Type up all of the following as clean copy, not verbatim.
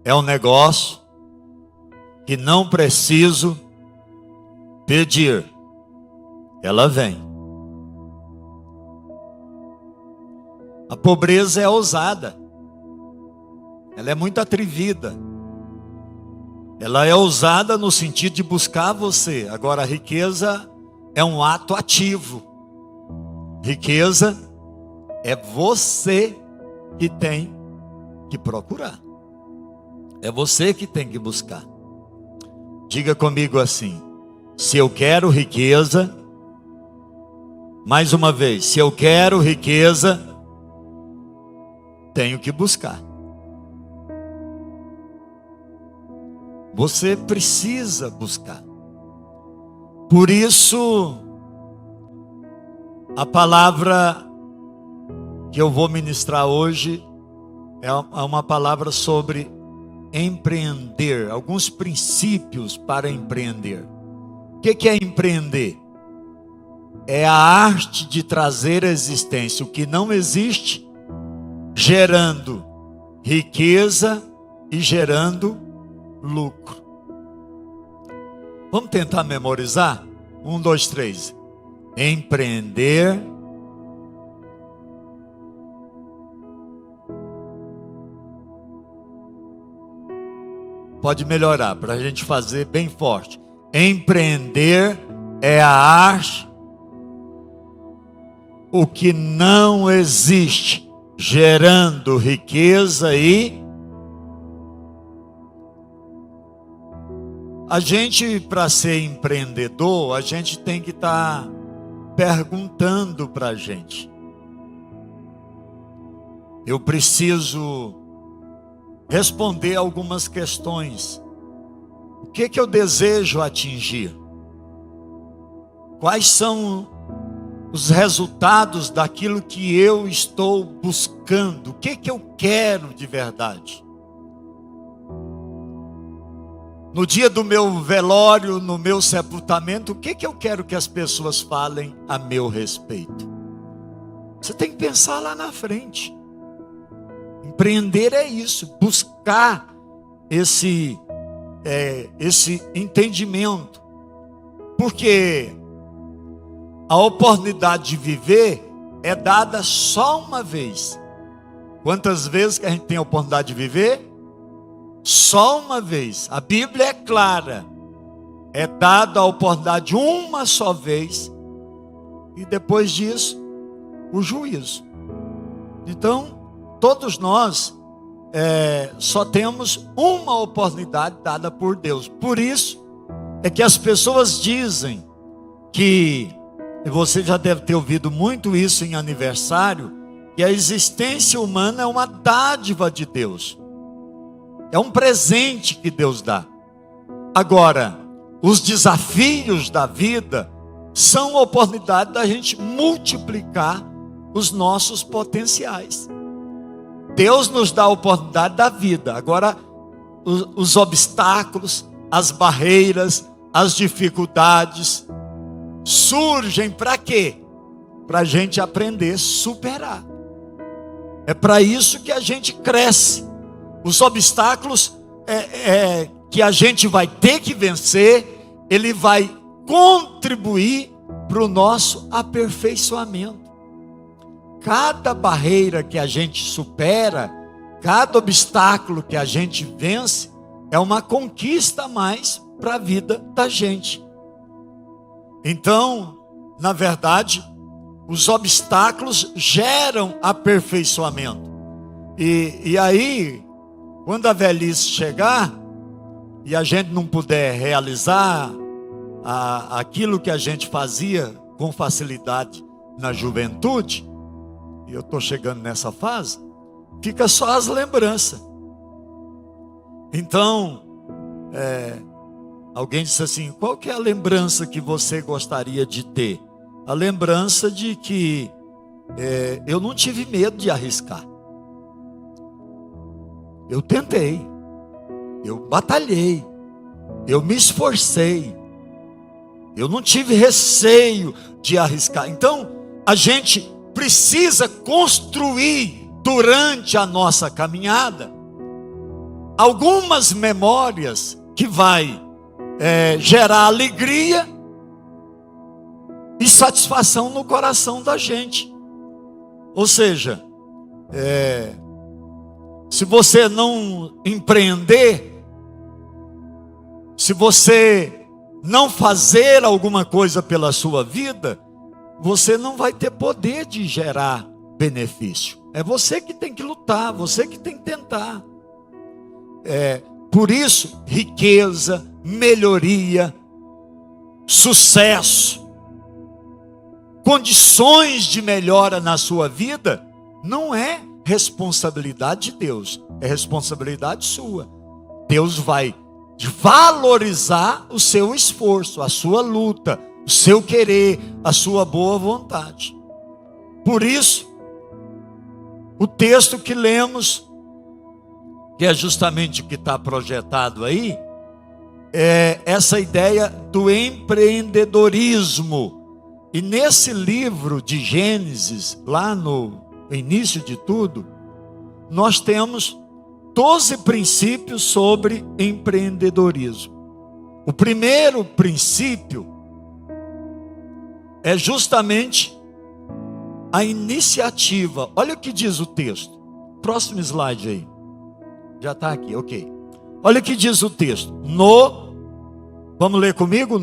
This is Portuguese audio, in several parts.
é um negócio que não preciso pedir, ela vem. A pobreza é ousada, ela é muito atrevida, ela é ousada no sentido de buscar você. Agora, a riqueza é um ato ativo. Riqueza é você que tem que procurar, é você que tem que buscar. Diga comigo assim: se eu quero riqueza, mais uma vez, se eu quero riqueza, tenho que buscar. Você precisa buscar. Por isso, a palavra que eu vou ministrar hoje é uma palavra sobre empreender, alguns princípios para empreender. O que é empreender? É a arte de trazer à existência o que não existe, gerando riqueza e gerando lucro. Vamos tentar memorizar? 1, 2, 3. Empreender. Pode melhorar para a gente fazer bem forte. Empreender é a arte, o que não existe, gerando riqueza e a gente, para ser empreendedor, a gente tem que estar perguntando para a gente. Eu preciso responder algumas questões. O que eu desejo atingir? Quais são os resultados daquilo que eu estou buscando? O que eu quero de verdade? No dia do meu velório, no meu sepultamento, o que eu quero que as pessoas falem a meu respeito? Você tem que pensar lá na frente. Empreender é isso, buscar esse entendimento. Porque a oportunidade de viver é dada só uma vez. Quantas vezes que a gente tem a oportunidade de viver? Só uma vez. A Bíblia é clara. É dada a oportunidade uma só vez. E depois disso, o juízo. Então, todos nós só temos uma oportunidade dada por Deus. Por isso é que as pessoas dizem que, e você já deve ter ouvido muito isso em aniversário, que a existência humana é uma dádiva de Deus. É um presente que Deus dá. Agora, os desafios da vida são oportunidade da gente multiplicar os nossos potenciais. Deus nos dá a oportunidade da vida. Agora, os obstáculos, as barreiras, as dificuldades surgem para quê? Para a gente aprender a superar. É para isso que a gente cresce. Os obstáculos que a gente vai ter que vencer, ele vai contribuir para o nosso aperfeiçoamento. Cada barreira que a gente supera, cada obstáculo que a gente vence, é uma conquista a mais para a vida da gente. Então, na verdade, os obstáculos geram aperfeiçoamento. E aí, quando a velhice chegar, e a gente não puder realizar aquilo que a gente fazia com facilidade na juventude, e eu estou chegando nessa fase, fica só as lembranças. Então, alguém disse assim: qual que é a lembrança que você gostaria de ter? A lembrança de que eu não tive medo de arriscar. Eu tentei, eu batalhei, eu me esforcei, eu não tive receio de arriscar. Então, a gente precisa construir durante a nossa caminhada algumas memórias que vai gerar alegria e satisfação no coração da gente. Ou seja, se você não empreender, se você não fazer alguma coisa pela sua vida, você não vai ter poder de gerar benefício. É você que tem que lutar, você que tem que tentar. Por isso, riqueza, melhoria, sucesso, condições de melhora na sua vida, não é responsabilidade de Deus, é responsabilidade sua. Deus vai valorizar o seu esforço, a sua luta, o seu querer, a sua boa vontade. Por isso, o texto que lemos, que é justamente o que está projetado aí, é essa ideia do empreendedorismo. E nesse livro de Gênesis, lá no início de tudo, nós temos 12 princípios sobre empreendedorismo. O primeiro princípio é justamente a iniciativa. Olha o que diz o texto. Próximo slide aí. Já está aqui, ok. Olha o que diz o texto. Vamos ler comigo?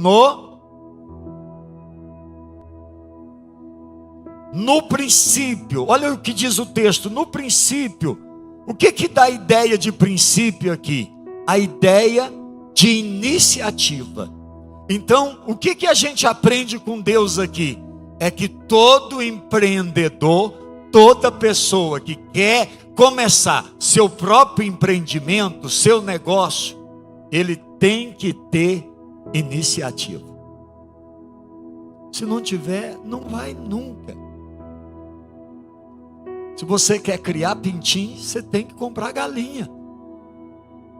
No princípio, olha o que diz o texto. No princípio, o que dá a ideia de princípio aqui? A ideia de iniciativa. Então, o que a gente aprende com Deus aqui? É que todo empreendedor, toda pessoa que quer começar seu próprio empreendimento, seu negócio, ele tem que ter iniciativa. Se não tiver, não vai nunca. Se você quer criar pintinho, você tem que comprar galinha.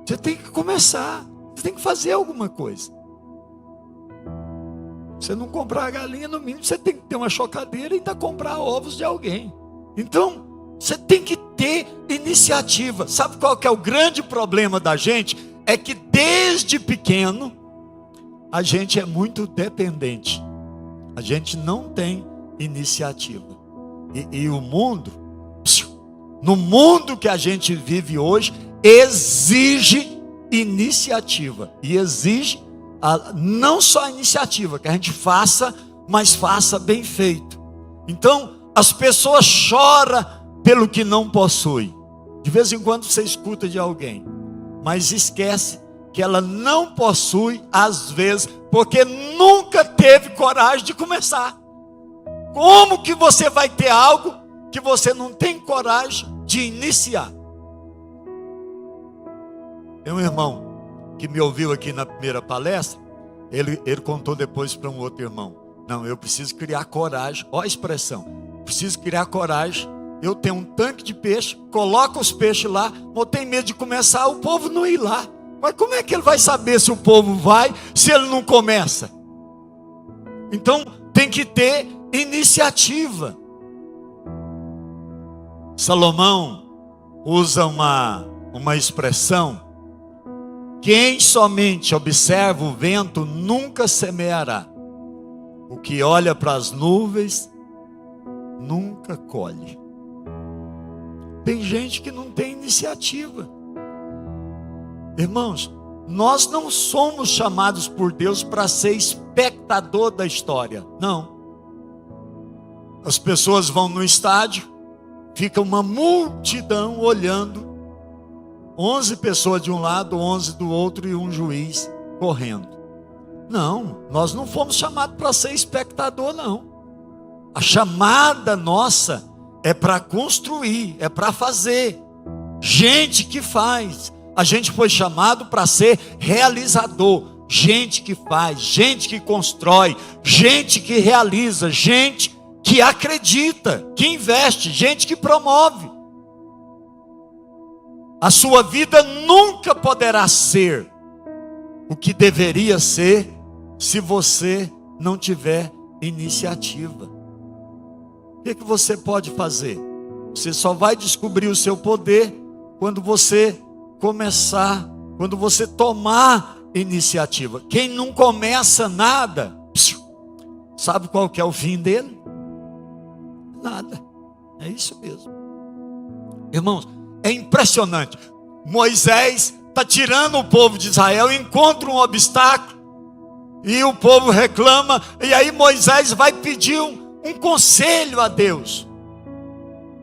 Você tem que começar. Você tem que fazer alguma coisa. Se você não comprar a galinha, no mínimo você tem que ter uma chocadeira e ainda comprar ovos de alguém. Então, você tem que ter iniciativa. Sabe qual que é o grande problema da gente? É que desde pequeno, a gente é muito dependente. A gente não tem iniciativa. E o mundo, no mundo que a gente vive hoje, exige iniciativa. E exige não só a iniciativa, que a gente faça, mas faça bem feito. Então, as pessoas choram pelo que não possui. De vez em quando você escuta de alguém, mas esquece que ela não possui, às vezes, porque nunca teve coragem de começar. Como que você vai ter algo que você não tem coragem de iniciar? Tem um irmão que me ouviu aqui na primeira palestra, ele contou depois para um outro irmão: não, eu preciso criar coragem. Olha a expressão, preciso criar coragem. Eu tenho um tanque de peixe, coloco os peixes lá, mas eu tenho medo de começar, o povo não ir lá. Mas como é que ele vai saber se o povo vai, se ele não começa? Então tem que ter iniciativa. Salomão usa uma expressão: quem somente observa o vento nunca semeará. O que olha para as nuvens nunca colhe. Tem gente que não tem iniciativa. Irmãos, nós não somos chamados por Deus para ser espectador da história. Não. As pessoas vão no estádio, fica uma multidão olhando, 11 pessoas de um lado, 11 do outro e um juiz correndo. Não, nós não fomos chamados para ser espectador, não. A chamada nossa é para construir, é para fazer. Gente que faz. A gente foi chamado para ser realizador. Gente que faz, gente que constrói, gente que realiza, gente que acredita, que investe, gente que promove. A sua vida nunca poderá ser o que deveria ser se você não tiver iniciativa. O que você pode fazer? Você só vai descobrir o seu poder quando você começar, quando você tomar iniciativa. Quem não começa nada, sabe qual que é o fim dele? Nada. É isso mesmo. Irmãos, é impressionante. Moisés está tirando o povo de Israel, encontra um obstáculo, e o povo reclama, e aí Moisés vai pedir um conselho a Deus.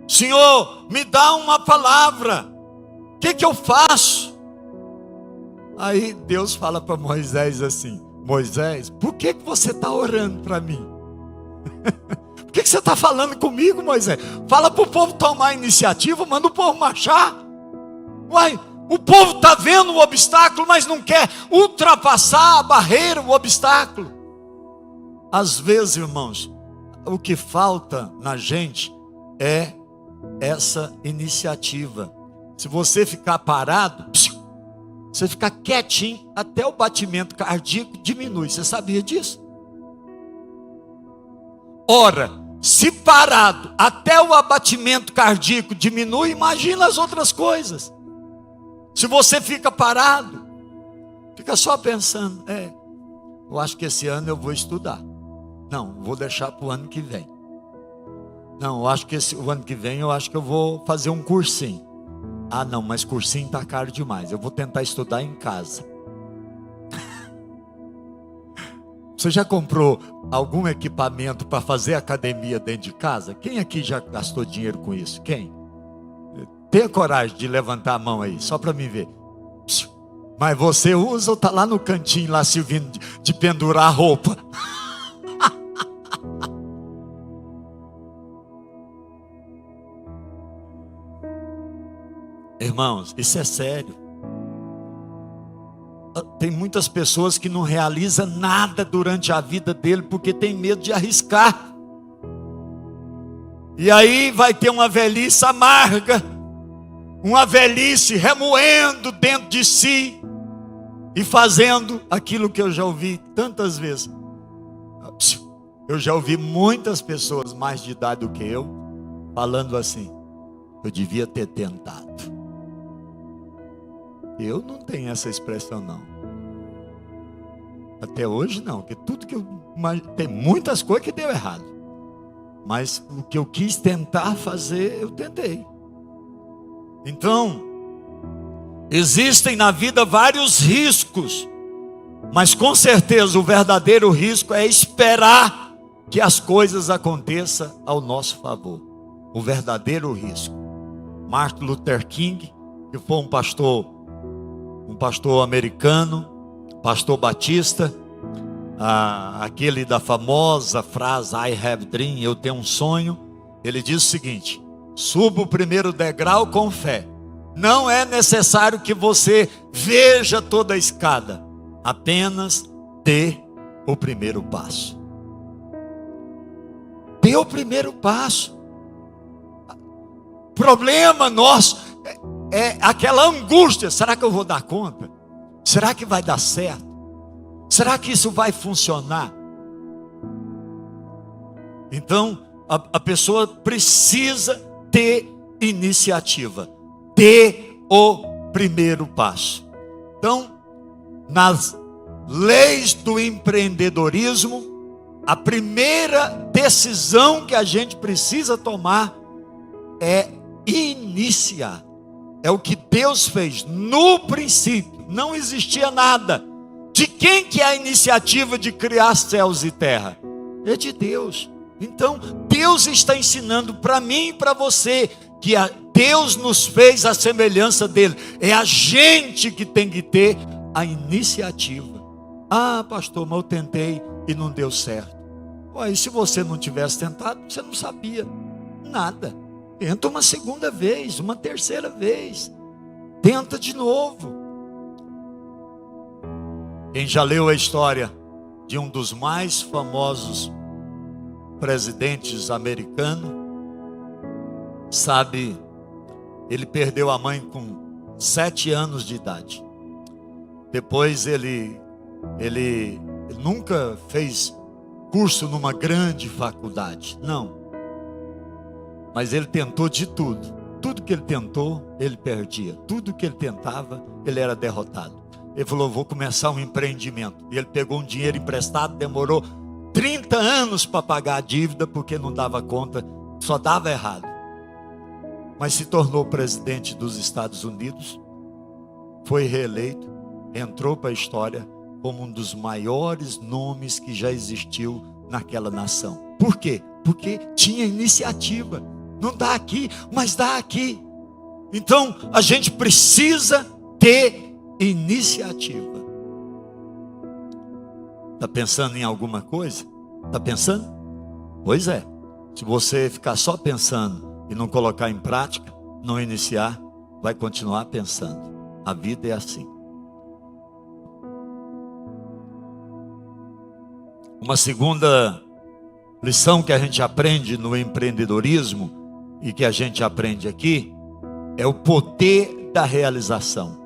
Senhor, me dá uma palavra, o que eu faço? Aí Deus fala para Moisés assim: Moisés, por que você está orando para mim? Por que você está falando comigo, Moisés? Fala para o povo tomar iniciativa, manda o povo marchar. Uai, o povo está vendo o obstáculo, mas não quer ultrapassar a barreira, o obstáculo. Às vezes, irmãos, o que falta na gente é essa iniciativa. Se você ficar parado, você ficar quietinho, até o batimento cardíaco diminui. Você sabia disso? Ora, se parado até o abatimento cardíaco diminui, imagina as outras coisas. Se você fica parado, fica só pensando: eu acho que esse ano eu vou estudar. Não, vou deixar para o ano que vem. Não, eu acho que o ano que vem eu acho que eu vou fazer um cursinho. Ah não, mas cursinho está caro demais, eu vou tentar estudar em casa. Você já comprou algum equipamento para fazer academia dentro de casa? Quem aqui já gastou dinheiro com isso? Quem? Tenha coragem de levantar a mão aí, só para mim ver. Mas você usa ou está lá no cantinho, lá servindo de pendurar a roupa? Irmãos, isso é sério. Tem muitas pessoas que não realizam nada durante a vida dele porque tem medo de arriscar. E aí vai ter uma velhice amarga, uma velhice remoendo dentro de si e fazendo aquilo que eu já ouvi tantas vezes. Eu já ouvi muitas pessoas mais de idade do que eu falando assim: eu devia ter tentado. Eu não tenho essa expressão não. Até hoje não, porque tudo que tem muitas coisas que deu errado. Mas o que eu quis tentar fazer, eu tentei. Então, existem na vida vários riscos, mas com certeza o verdadeiro risco é esperar que as coisas aconteçam ao nosso favor. O verdadeiro risco. Martin Luther King, que foi um pastor americano, pastor batista, aquele da famosa frase I have dream, eu tenho um sonho. Ele diz o seguinte: suba o primeiro degrau com fé. Não é necessário que você veja toda a escada, apenas dê o primeiro passo. Dê o primeiro passo. Problema nosso é aquela angústia: será que eu vou dar conta? Será que vai dar certo? Será que isso vai funcionar? Então, a pessoa precisa ter iniciativa. Dê o primeiro passo. Então, nas leis do empreendedorismo, a primeira decisão que a gente precisa tomar é iniciar. É o que Deus fez no princípio. Não existia nada. De quem que é a iniciativa de criar céus e terra? É de Deus. Então, Deus está ensinando para mim e para você que Deus nos fez a semelhança dele. É a gente que tem que ter a iniciativa. Ah, pastor, mas eu tentei e não deu certo. E se você não tivesse tentado, você não sabia nada. Tenta uma segunda vez, uma terceira vez. Tenta de novo. Quem já leu a história de um dos mais famosos presidentes americanos, sabe, ele perdeu a mãe com 7 anos de idade. Depois ele nunca fez curso numa grande faculdade, não. Mas ele tentou de tudo. Tudo que ele tentou, ele perdia. Tudo que ele tentava, ele era derrotado. Ele falou, vou começar um empreendimento. E ele pegou um dinheiro emprestado, demorou 30 anos para pagar a dívida, porque não dava conta, só dava errado. Mas se tornou presidente dos Estados Unidos, foi reeleito, entrou para a história como um dos maiores nomes que já existiu naquela nação. Por quê? Porque tinha iniciativa. Não dá aqui, mas dá aqui. Então, a gente precisa ter iniciativa. Está pensando em alguma coisa? Está pensando? Pois é. Se você ficar só pensando e não colocar em prática, não iniciar, vai continuar pensando. A vida é assim. Uma segunda lição que a gente aprende no empreendedorismo e que a gente aprende aqui é o poder da realização.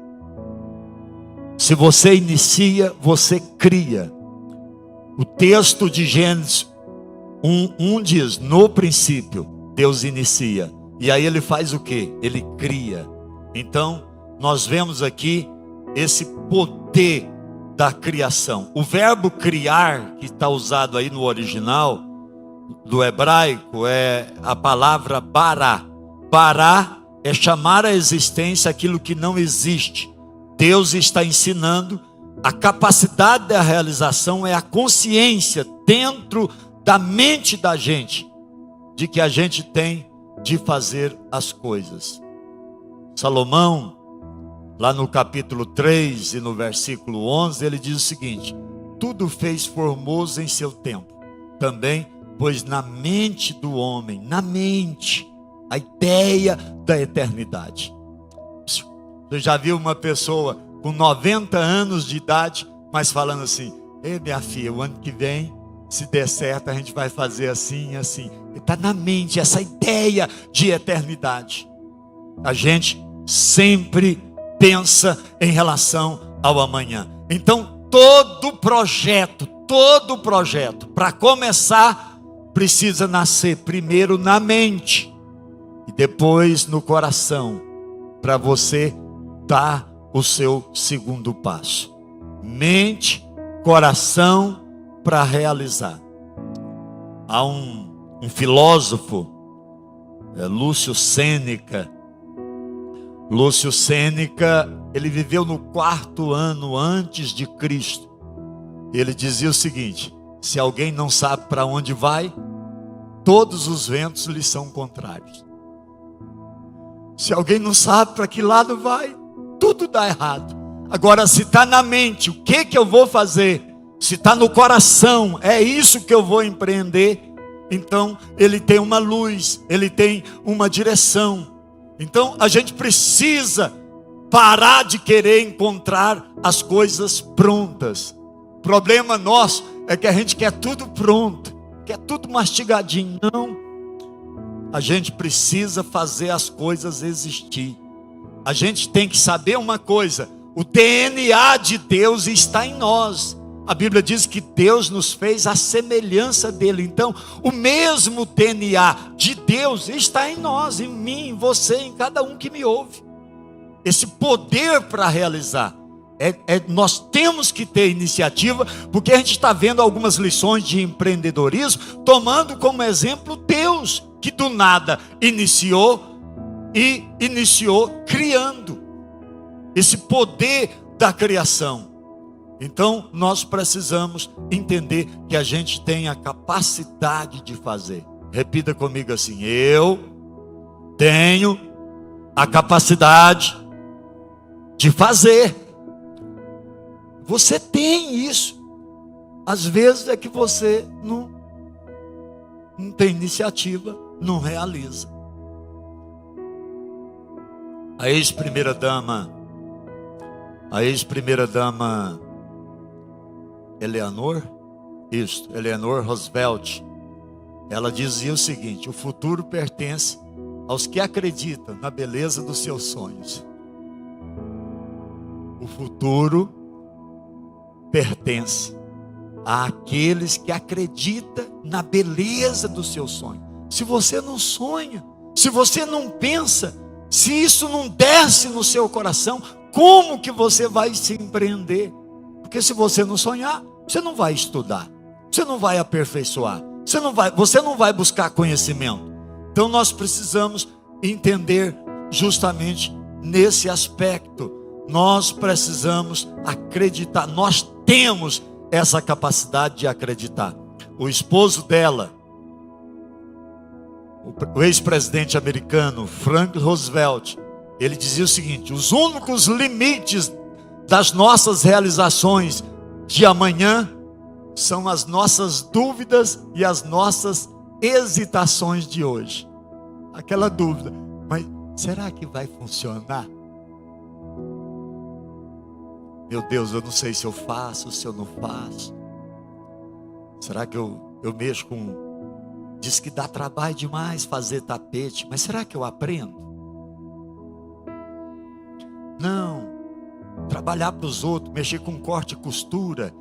Se você inicia, você cria. O texto de Gênesis 1 diz, no princípio, Deus inicia. E aí ele faz o quê? Ele cria. Então, nós vemos aqui esse poder da criação. O verbo criar, que está usado aí no original do hebraico, é a palavra bará. Bará é chamar à existência aquilo que não existe. Deus está ensinando a capacidade da realização, é a consciência dentro da mente da gente, de que a gente tem de fazer as coisas. Salomão, lá no capítulo 3 e no versículo 11, ele diz o seguinte: tudo fez formoso em seu tempo, também pois na mente do homem, na mente, a ideia da eternidade. Você já viu uma pessoa com 90 anos de idade, mas falando assim, ei minha filha, o ano que vem, se der certo, a gente vai fazer assim e assim. Está na mente essa ideia de eternidade. A gente sempre pensa em relação ao amanhã. Então, todo projeto, para começar, precisa nascer primeiro na mente e depois no coração, para você dar o seu segundo passo. Mente, coração, para realizar. Há um filósofo, Lúcio Sêneca. Lúcio Sêneca, ele viveu no 4º ano antes de Cristo. Ele dizia o seguinte: se alguém não sabe para onde vai, todos os ventos lhe são contrários. Se alguém não sabe para que lado vai, tudo dá errado. Agora, se está na mente, o que eu vou fazer? Se está no coração, é isso que eu vou empreender. Então, ele tem uma luz, ele tem uma direção. Então, a gente precisa parar de querer encontrar as coisas prontas. O problema nosso é que a gente quer tudo pronto, quer tudo mastigadinho. Não. A gente precisa fazer as coisas existir. A gente tem que saber uma coisa: o DNA de Deus está em nós. A Bíblia diz que Deus nos fez à semelhança dele. Então, o mesmo DNA de Deus está em nós, em mim, em você, em cada um que me ouve. Esse poder para realizar. Nós temos que ter iniciativa, porque a gente está vendo algumas lições de empreendedorismo, tomando como exemplo Deus, que do nada iniciou criando. Esse poder da criação. Então, nós precisamos entender que a gente tem a capacidade de fazer. Repita comigo assim: eu tenho a capacidade de fazer. Você tem isso. Às vezes é que você não tem iniciativa, não realiza. A ex-primeira dama Eleanor Roosevelt, ela dizia o seguinte: o futuro pertence aos que acreditam na beleza dos seus sonhos. O futuro pertence àqueles que acreditam na beleza do seu sonho. Se você não sonha, se você não pensa, Se isso não desce no seu coração, como que você vai se empreender? Porque se você não sonhar, você não vai estudar, você não vai aperfeiçoar, você não vai buscar conhecimento. Então nós precisamos entender justamente nesse aspecto. Nós precisamos acreditar, nós temos essa capacidade de acreditar. O esposo dela, o ex-presidente americano Franklin Roosevelt, ele dizia o seguinte: os únicos limites das nossas realizações de amanhã são as nossas dúvidas e as nossas hesitações de hoje. Aquela dúvida, mas será que vai funcionar? Meu Deus, eu não sei se eu faço, se eu não faço. Será que eu mexo com... Diz que dá trabalho demais fazer tapete, mas será que eu aprendo? Não. Trabalhar para os outros, mexer com corte e costura,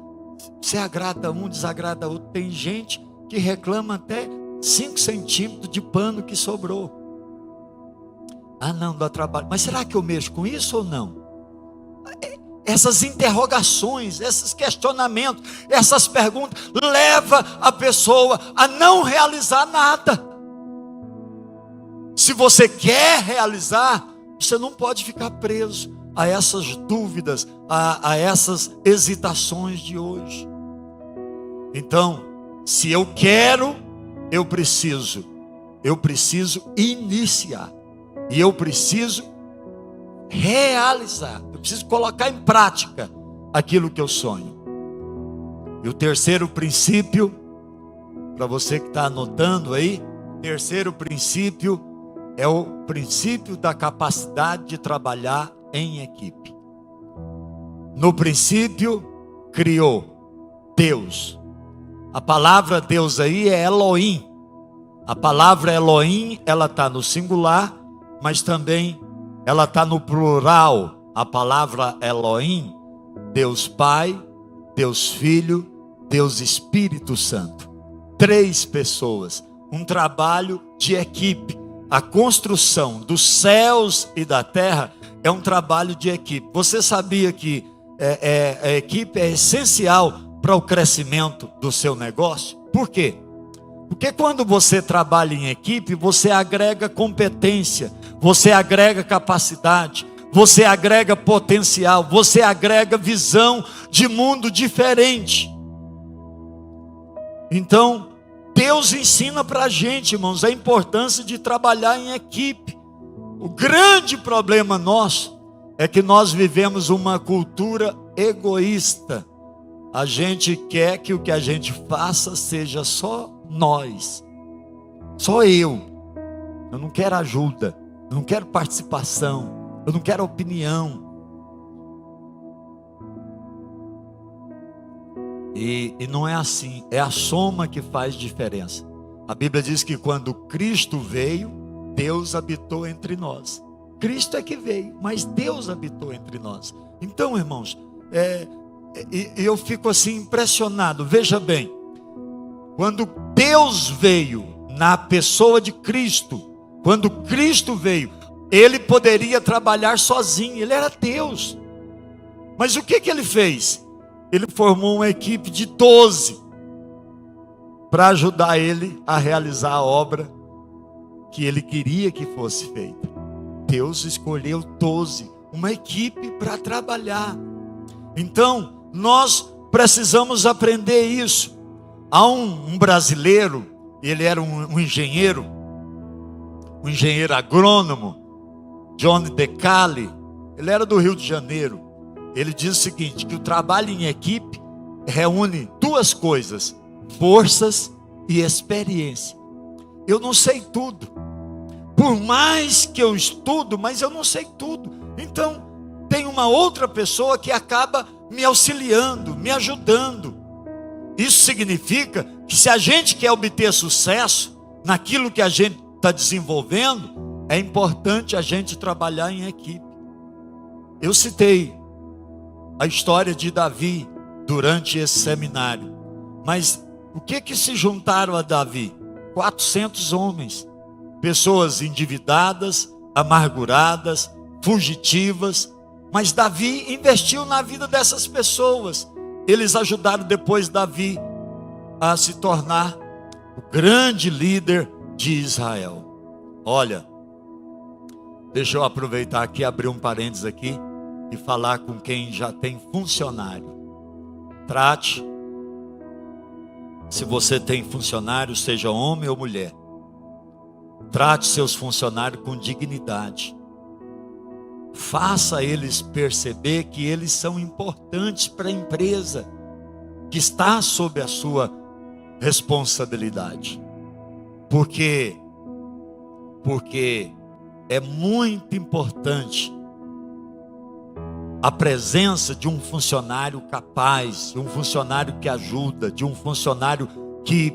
se agrada um, desagrada outro. Tem gente que reclama até 5 centímetros de pano que sobrou. Ah, não, dá trabalho. Mas será que eu mexo com isso ou não? Essas interrogações, esses questionamentos, essas perguntas, leva a pessoa a não realizar nada. Se você quer realizar, você não pode ficar preso a essas dúvidas, a essas hesitações de hoje. Então, se eu quero, eu preciso iniciar, e eu preciso realizar, eu preciso colocar em prática aquilo que eu sonho. E o terceiro princípio, para você que está anotando aí, terceiro princípio é o princípio da capacidade de trabalhar em equipe. No princípio criou Deus. A palavra Deus aí é Elohim. A palavra Elohim, ela está no singular, mas também ela está no plural. A palavra Elohim, Deus Pai, Deus Filho, Deus Espírito Santo. 3 pessoas, um trabalho de equipe. A construção dos céus e da terra é um trabalho de equipe. Você sabia que a equipe é essencial para o crescimento do seu negócio? Por quê? Porque quando você trabalha em equipe, você agrega competência, você agrega capacidade, você agrega potencial, você agrega visão de mundo diferente. Então, Deus ensina para a gente, irmãos, a importância de trabalhar em equipe. O grande problema nosso é que nós vivemos uma cultura egoísta. A gente quer que o que a gente faça seja só nós, só eu. Eu não quero ajuda, eu não quero participação, eu não quero opinião. E não é assim, é a soma que faz diferença. A Bíblia diz que quando Cristo veio, Deus habitou entre nós. Cristo é que veio, mas Deus habitou entre nós. Então, irmãos, eu fico assim impressionado. Veja bem, quando Deus veio na pessoa de Cristo, quando Cristo veio, Ele poderia trabalhar sozinho, Ele era Deus. Mas o que Ele fez? Ele formou uma equipe de 12 para ajudar Ele a realizar a obra que Ele queria que fosse feita. Deus escolheu 12, uma equipe para trabalhar. Então, nós precisamos aprender isso. Há um brasileiro, ele era um engenheiro agrônomo, John DeCali, ele era do Rio de Janeiro. Ele diz o seguinte, que o trabalho em equipe reúne 2 coisas, forças e experiência. Eu não sei tudo, por mais que eu estudo, mas eu não sei tudo. Então, tem uma outra pessoa que acaba me auxiliando, me ajudando. Isso significa que se a gente quer obter sucesso naquilo que a gente está desenvolvendo, é importante a gente trabalhar em equipe. Eu citei a história de Davi durante esse seminário, mas o que se juntaram a Davi? 400 homens, pessoas endividadas, amarguradas, fugitivas, mas Davi investiu na vida dessas pessoas. Eles ajudaram depois Davi a se tornar o grande líder de Israel. Olha, deixa eu aproveitar aqui, abrir um parênteses aqui e falar com quem já tem funcionário. Trate, se você tem funcionário, seja homem ou mulher, trate seus funcionários com dignidade. Faça eles perceber que eles são importantes para a empresa que está sob a sua responsabilidade. Porque é muito importante a presença de um funcionário capaz, de um funcionário que ajuda, de um funcionário que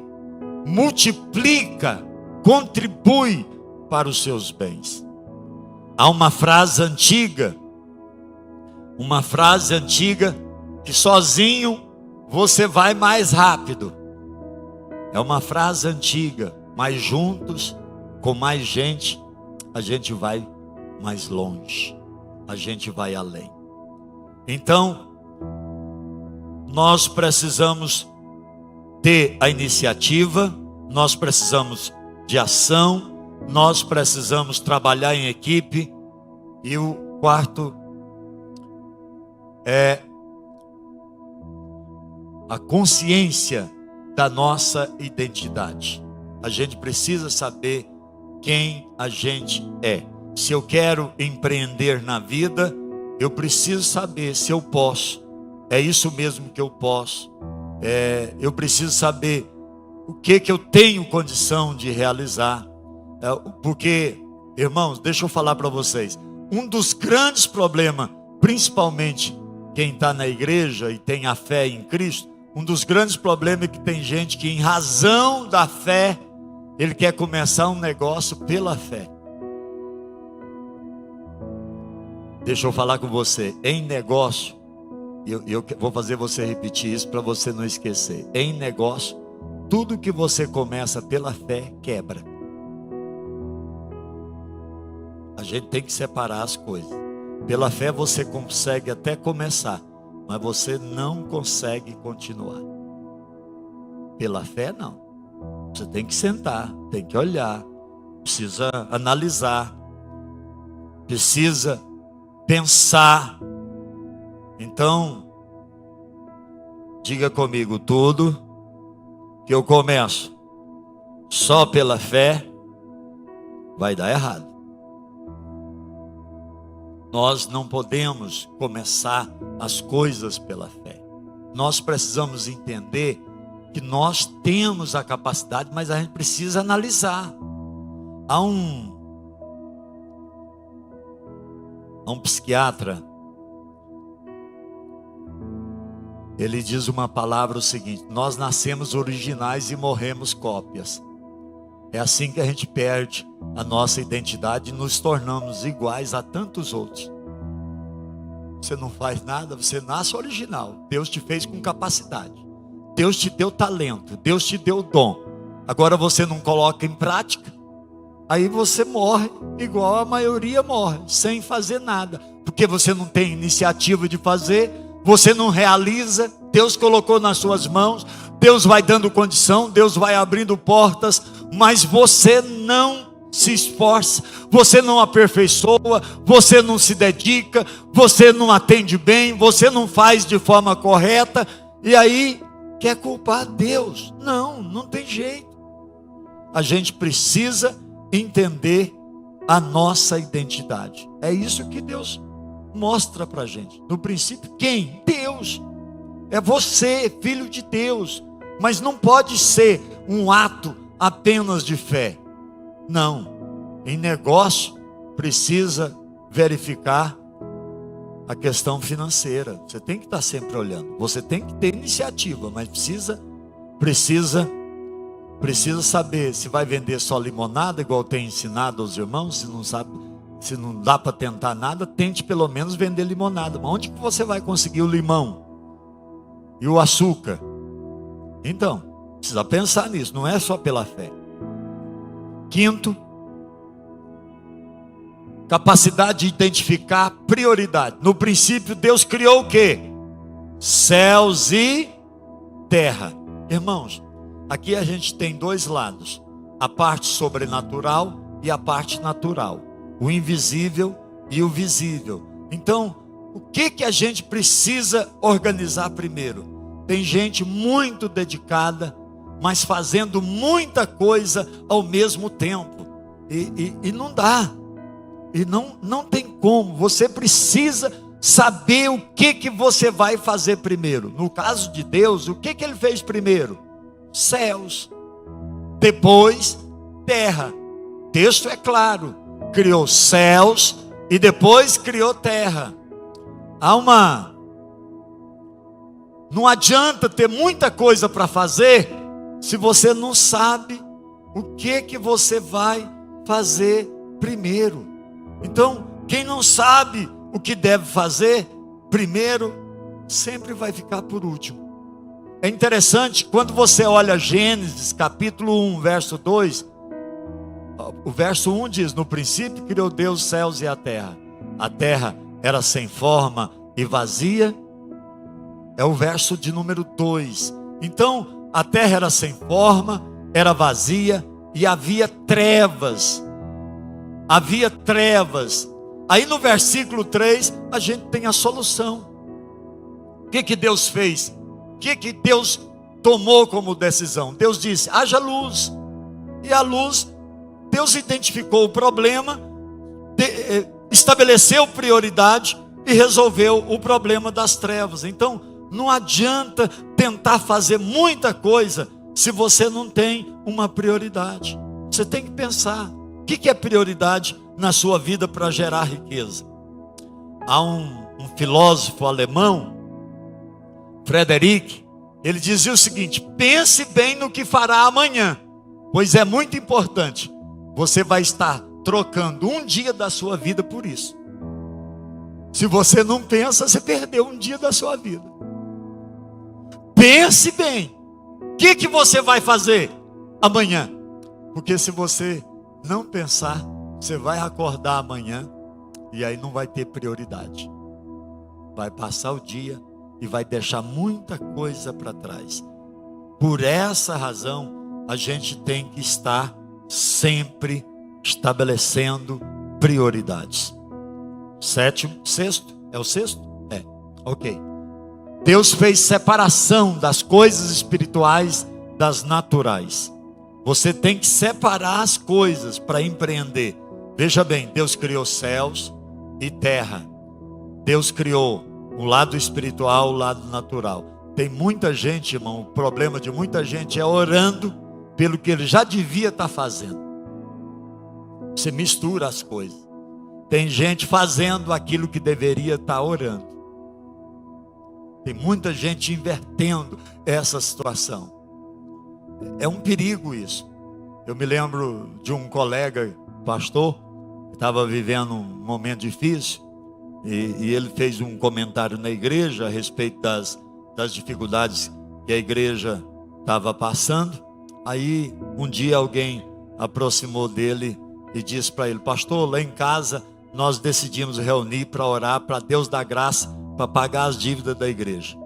multiplica, contribui para os seus bens. Há uma frase antiga que sozinho você vai mais rápido. É uma frase antiga, mas juntos, com mais gente, a gente vai mais longe, a gente vai além. Então, nós precisamos ter a iniciativa, nós precisamos de ação, nós precisamos trabalhar em equipe. E o quarto é a consciência da nossa identidade. A gente precisa saber quem a gente é. Se eu quero empreender na vida, eu preciso saber se eu posso. É isso mesmo que eu posso. Eu preciso saber o que eu tenho condição de realizar. Porque, irmãos, deixa eu falar para vocês. Um dos grandes problemas, principalmente quem está na igreja e tem a fé em Cristo, um dos grandes problemas é que tem gente que, em razão da fé, ele quer começar um negócio pela fé. Deixa eu falar com você. Em negócio, eu vou fazer você repetir isso para você não esquecer. Em negócio, tudo que você começa pela fé quebra. A gente tem que separar as coisas. Pela fé você consegue até começar, mas você não consegue continuar. Pela fé não. Você tem que sentar, tem que olhar, precisa analisar, precisa pensar. Então, diga comigo: tudo que eu começo só pela fé vai dar errado. Nós não podemos começar as coisas pela fé. Nós precisamos entender que nós temos a capacidade, mas a gente precisa analisar. Há um psiquiatra, ele diz uma palavra o seguinte: nós nascemos originais e morremos cópias. É assim que a gente perde a nossa identidade e nos tornamos iguais a tantos outros. Você não faz nada, você nasce original. Deus te fez com capacidade. Deus te deu talento, Deus te deu dom. Agora você não coloca em prática, aí você morre igual a maioria morre, sem fazer nada. Porque você não tem iniciativa de fazer, você não realiza. Deus colocou nas suas mãos, Deus vai dando condição, Deus vai abrindo portas, mas você não se esforça, você não aperfeiçoa, você não se dedica, você não atende bem, você não faz de forma correta, e aí quer culpar Deus. Não tem jeito. A gente precisa entender a nossa identidade. É isso que Deus mostra para a gente. No princípio, quem? Deus. É você, filho de Deus. Mas não pode ser um ato apenas de fé. Não. Em negócio, precisa verificar a questão financeira. Você tem que estar sempre olhando. Você tem que ter iniciativa, mas precisa saber se vai vender só limonada, igual tem ensinado aos irmãos. Se não sabe, se não dá para tentar nada, tente pelo menos vender limonada. Mas onde que você vai conseguir o limão e o açúcar? Então, precisa pensar nisso, não é só pela fé. Quinto, capacidade de identificar prioridade. No princípio, Deus criou o quê? Céus e terra. Irmãos, aqui a gente tem dois lados: a parte sobrenatural e a parte natural, o invisível e o visível. Então, o que a gente precisa organizar primeiro? Tem gente muito dedicada, mas fazendo muita coisa ao mesmo tempo, e não dá, e não tem como. Você precisa saber o que você vai fazer primeiro. No caso de Deus, o que ele fez primeiro? Céus, depois terra. O texto é claro: criou céus e depois criou terra. Não adianta ter muita coisa para fazer se você não sabe o que você vai fazer primeiro. Então, quem não sabe o que deve fazer primeiro, sempre vai ficar por último. É interessante, quando você olha Gênesis capítulo 1, verso 2, o verso 1 diz: no princípio criou Deus os céus e a terra. A terra era sem forma e vazia. É o verso de número 2. Então, a terra era sem forma, era vazia e havia trevas. Havia trevas. Aí no versículo 3, a gente tem a solução. O que Deus fez? O que Deus tomou como decisão? Deus disse: haja luz. E a luz, Deus identificou o problema, estabeleceu prioridade e resolveu o problema das trevas. Então, não adianta tentar fazer muita coisa se você não tem uma prioridade. Você tem que pensar: o que é prioridade na sua vida para gerar riqueza? Há um filósofo alemão, Frederick, ele dizia o seguinte: pense bem no que fará amanhã, pois é muito importante. Você vai estar trocando um dia da sua vida por isso. Se você não pensa, você perdeu um dia da sua vida. Pense bem, o que você vai fazer amanhã? Porque se você não pensar, você vai acordar amanhã e aí não vai ter prioridade. Vai passar o dia e vai deixar muita coisa para trás. Por essa razão, a gente tem que estar sempre estabelecendo prioridades. Sexto? É o sexto? É, ok. Deus fez separação das coisas espirituais das naturais. Você tem que separar as coisas para empreender. Veja bem, Deus criou céus e terra. Deus criou o lado espiritual, o lado natural. Tem muita gente, irmão, o problema de muita gente é orando pelo que ele já devia estar fazendo. Você mistura as coisas. Tem gente fazendo aquilo que deveria estar orando. Tem muita gente invertendo essa situação. É um perigo isso. Eu me lembro de um colega pastor que estava vivendo um momento difícil e ele fez um comentário na igreja a respeito das dificuldades que a igreja estava passando. Aí um dia alguém aproximou dele e disse para ele: pastor, lá em casa nós decidimos reunir para orar para Deus dar graça para pagar as dívidas da igreja.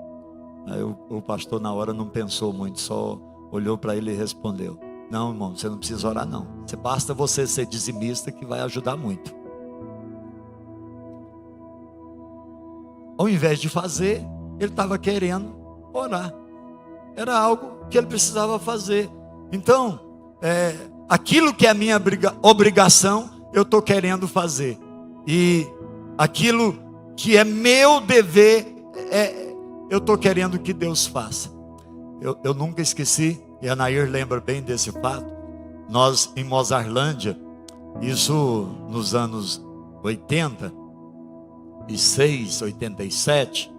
Aí o pastor na hora não pensou muito, só olhou para ele e respondeu: não, irmão, você não precisa orar não. Basta você ser dizimista que vai ajudar muito. Ao invés de fazer, ele estava querendo orar. Era algo que ele precisava fazer. Então, aquilo que é a minha obrigação, eu estou querendo fazer. E aquilo que é meu dever, eu estou querendo que Deus faça. Eu nunca esqueci, e a Nair lembra bem desse fato. Nós em Mozarlândia, isso nos anos 86, 87,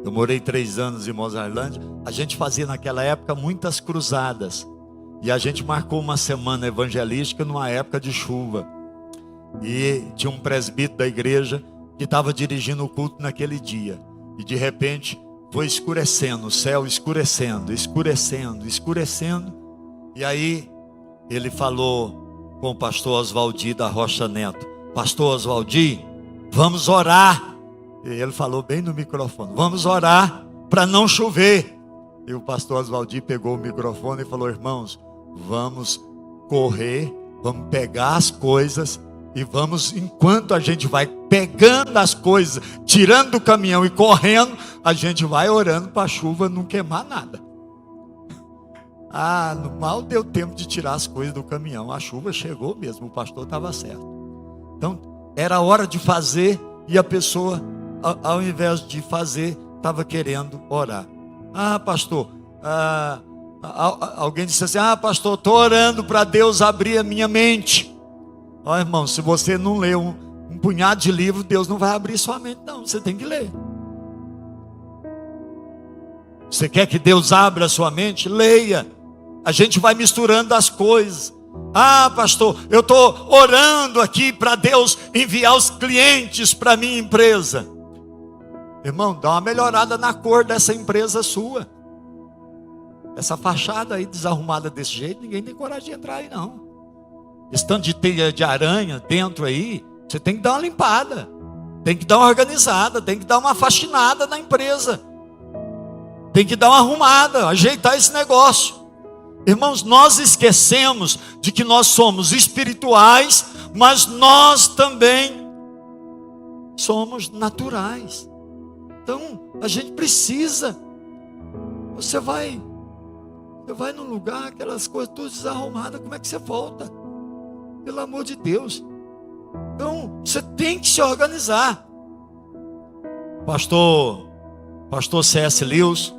eu morei 3 anos em Mozarlândia. A gente fazia naquela época muitas cruzadas, e a gente marcou uma semana evangelística numa época de chuva, e tinha um presbítero da igreja que estava dirigindo o culto naquele dia, e de repente foi escurecendo, o céu escurecendo, e aí ele falou com o pastor Oswaldi da Rocha Neto: pastor Oswaldi, vamos orar. E ele falou bem no microfone, vamos orar para não chover. E o pastor Oswaldi pegou o microfone e falou: irmãos, vamos correr, vamos pegar as coisas e vamos, enquanto a gente vai pegando as coisas, tirando do caminhão e correndo, a gente vai orando para a chuva não queimar nada. Mal deu tempo de tirar as coisas do caminhão, a chuva chegou mesmo, o pastor estava certo. Então era hora de fazer, e a pessoa, ao invés de fazer, estava querendo orar. Pastor, alguém disse assim: pastor, estou orando para Deus abrir a minha mente. Irmão, se você não lê um punhado de livro, Deus não vai abrir sua mente, não. Você tem que ler. Você quer que Deus abra a sua mente? Leia. A gente vai misturando as coisas. Pastor, eu estou orando aqui para Deus enviar os clientes para a minha empresa. Irmão, dá uma melhorada na cor dessa empresa sua. Essa fachada aí desarrumada desse jeito, ninguém tem coragem de entrar aí não. Esse tanto de teia de aranha dentro aí, você tem que dar uma limpada, tem que dar uma organizada, tem que dar uma faxinada na empresa, tem que dar uma arrumada, ajeitar esse negócio. Irmãos, nós esquecemos de que nós somos espirituais, mas nós também somos naturais. Então, a gente precisa. Você vai num lugar, aquelas coisas todas desarrumadas, como é que você volta? Pelo amor de Deus. Então, você tem que se organizar. Pastor C.S. Lewis,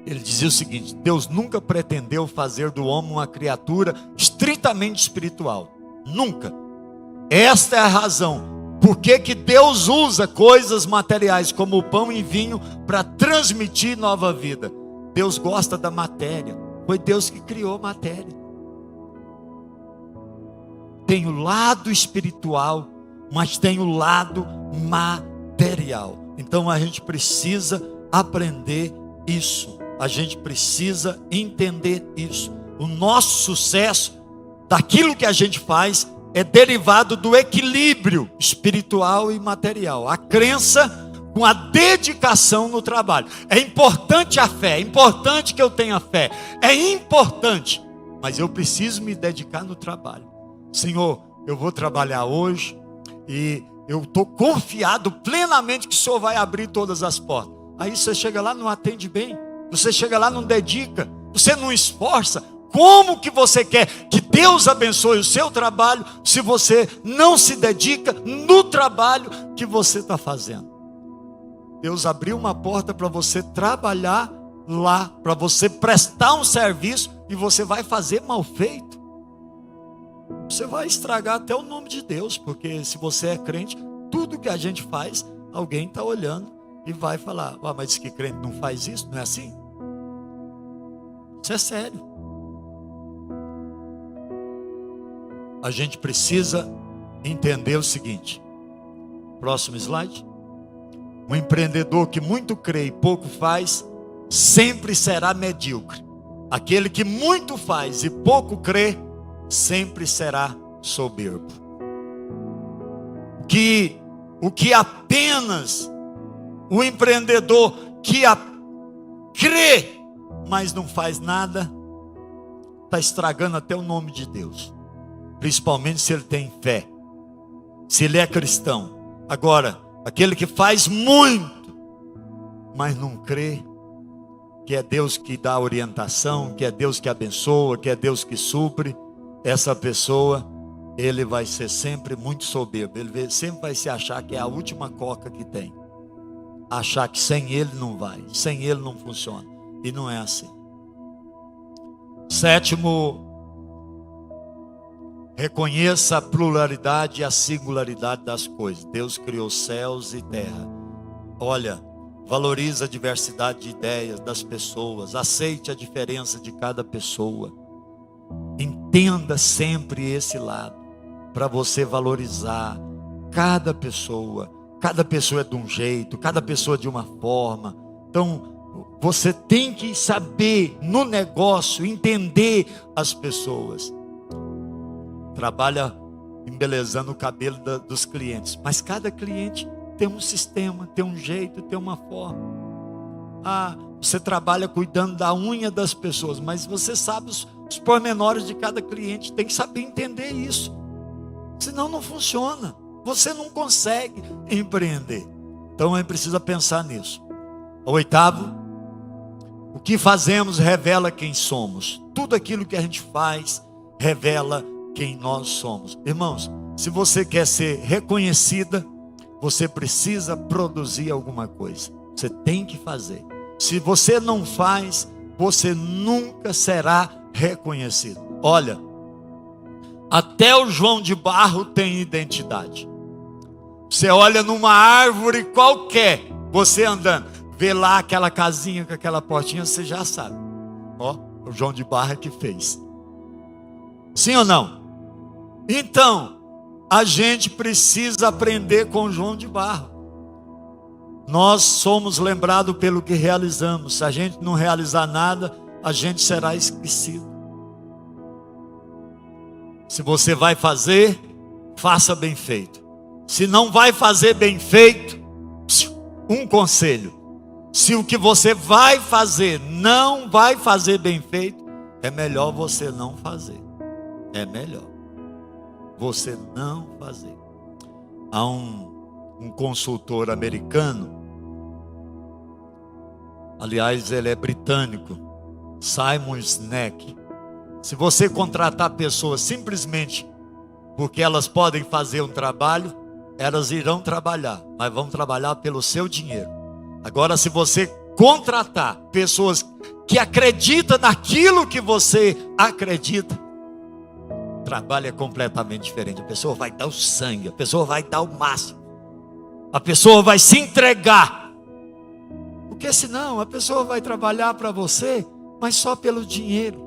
ele dizia o seguinte: Deus nunca pretendeu fazer do homem uma criatura estritamente espiritual. Nunca. Esta é a razão por que Deus usa coisas materiais como o pão e vinho para transmitir nova vida. Deus gosta da matéria. Foi Deus que criou a matéria. Tem o lado espiritual, mas tem o lado material. Então a gente precisa aprender isso. A gente precisa entender isso. O nosso sucesso, daquilo que a gente faz, é derivado do equilíbrio espiritual e material. A crença com a dedicação no trabalho. É importante a fé, é importante que eu tenha fé, é importante, mas eu preciso me dedicar no trabalho. Senhor, eu vou trabalhar hoje e eu estou confiado plenamente que o Senhor vai abrir todas as portas. Aí você chega lá, não atende bem, você chega lá, não dedica, você não esforça. Como que você quer que Deus abençoe o seu trabalho se você não se dedica no trabalho que você está fazendo? Deus abriu uma porta para você trabalhar lá, para você prestar um serviço, e você vai fazer mal feito. Você vai estragar até o nome de Deus, porque se você é crente, tudo que a gente faz, alguém está olhando e vai falar: mas diz que crente não faz isso, não é assim? Isso é sério. A gente precisa entender o seguinte. Próximo slide. Um empreendedor que muito crê e pouco faz, sempre será medíocre. Aquele que muito faz e pouco crê, sempre será soberbo. O que apenas o empreendedor que crê, mas não faz nada, está estragando até o nome de Deus. Principalmente se ele tem fé, se ele é cristão. Agora, aquele que faz muito, mas não crê que é Deus que dá orientação, que é Deus que abençoa, que é Deus que supre, essa pessoa, ele vai ser sempre muito soberbo. Ele sempre vai se achar que é a última coca que tem, achar que sem ele não vai, sem ele não funciona. E não é assim. Sétimo, reconheça a pluralidade e a singularidade das coisas. Deus criou céus e terra. Olha, valorize a diversidade de ideias das pessoas. Aceite a diferença de cada pessoa. Entenda sempre esse lado, para você valorizar cada pessoa. Cada pessoa é de um jeito, cada pessoa de uma forma. Então, você tem que saber no negócio, entender as pessoas. Trabalha embelezando o cabelo dos clientes. Mas cada cliente tem um sistema, tem um jeito, tem uma forma. Você trabalha cuidando da unha das pessoas, mas você sabe os pormenores de cada cliente. Tem que saber entender isso. Senão não funciona. Você não consegue empreender. Então a gente precisa pensar nisso. O oitavo, o que fazemos revela quem somos. Tudo aquilo que a gente faz revela quem nós somos. Irmãos, se você quer ser reconhecida, você precisa produzir alguma coisa. Você tem que fazer. Se você não faz, você nunca será reconhecido. Olha, até o João de Barro tem identidade. Você olha numa árvore qualquer, você andando, vê lá aquela casinha com aquela portinha, você já sabe. O João de Barro é que fez. Sim ou não? Então, a gente precisa aprender com o João de Barro. Nós somos lembrados pelo que realizamos. Se a gente não realizar nada, a gente será esquecido. Se você vai fazer, faça bem feito. Se não vai fazer bem feito, um conselho: se o que você vai fazer não vai fazer bem feito, é melhor você não fazer. É melhor você não fazer. Há um consultor americano, aliás ele é britânico, Simon Sinek. Se você contratar pessoas simplesmente porque elas podem fazer um trabalho, elas irão trabalhar, mas vão trabalhar pelo seu dinheiro. Agora, se você contratar pessoas que acreditam naquilo que você acredita, o trabalho é completamente diferente. A pessoa vai dar o sangue, a pessoa vai dar o máximo, a pessoa vai se entregar. Porque senão a pessoa vai trabalhar para você, mas só pelo dinheiro.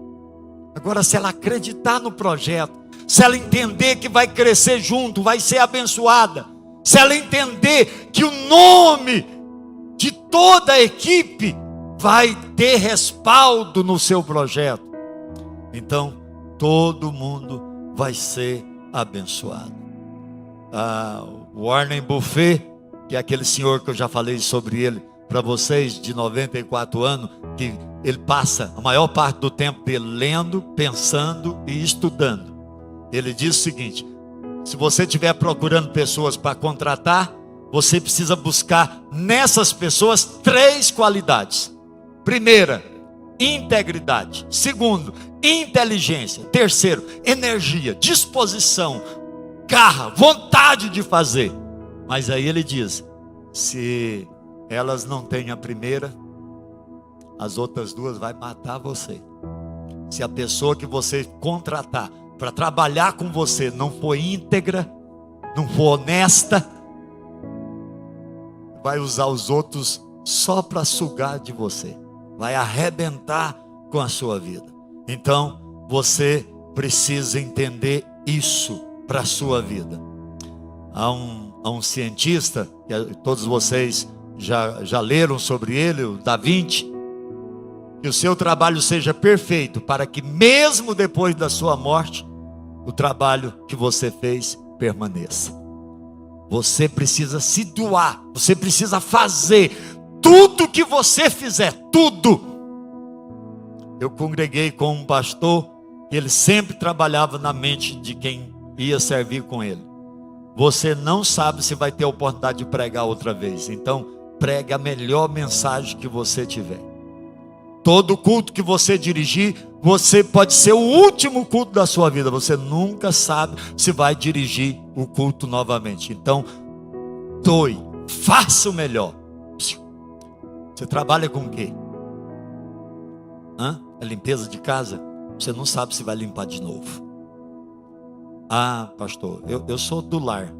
Agora, se ela acreditar no projeto, se ela entender que vai crescer junto, vai ser abençoada, se ela entender que o nome de toda a equipe vai ter respaldo no seu projeto, então todo mundo vai ser abençoado. Warren Buffett, que é aquele senhor que eu já falei sobre ele para vocês, de 94 anos, que ele passa a maior parte do tempo dele lendo, pensando e estudando. Ele diz o seguinte: se você estiver procurando pessoas para contratar, você precisa buscar nessas pessoas 3 qualidades. Primeira, integridade. Segundo, inteligência. Terceiro, energia, disposição, garra, vontade de fazer. Mas aí ele diz: se elas não têm a primeira, as outras 2 vai matar você. Se a pessoa que você contratar para trabalhar com você não for íntegra, não for honesta, vai usar os outros só para sugar de você, vai arrebentar com a sua vida. Então você precisa entender isso para a sua vida. Há um cientista, que todos vocês já leram sobre ele, o Da Vinci. Que o seu trabalho seja perfeito, para que mesmo depois da sua morte, o trabalho que você fez permaneça. Você precisa se doar, você precisa fazer tudo que você fizer, tudo. Eu congreguei com um pastor, e ele sempre trabalhava na mente de quem ia servir com ele. Você não sabe se vai ter a oportunidade de pregar outra vez, então pregue a melhor mensagem que você tiver. Todo culto que você dirigir, você pode ser o último culto da sua vida. Você nunca sabe se vai dirigir o culto novamente. Então, doe, faça o melhor. Você trabalha com o quê? É limpeza de casa? Você não sabe se vai limpar de novo. Pastor, eu sou do lar.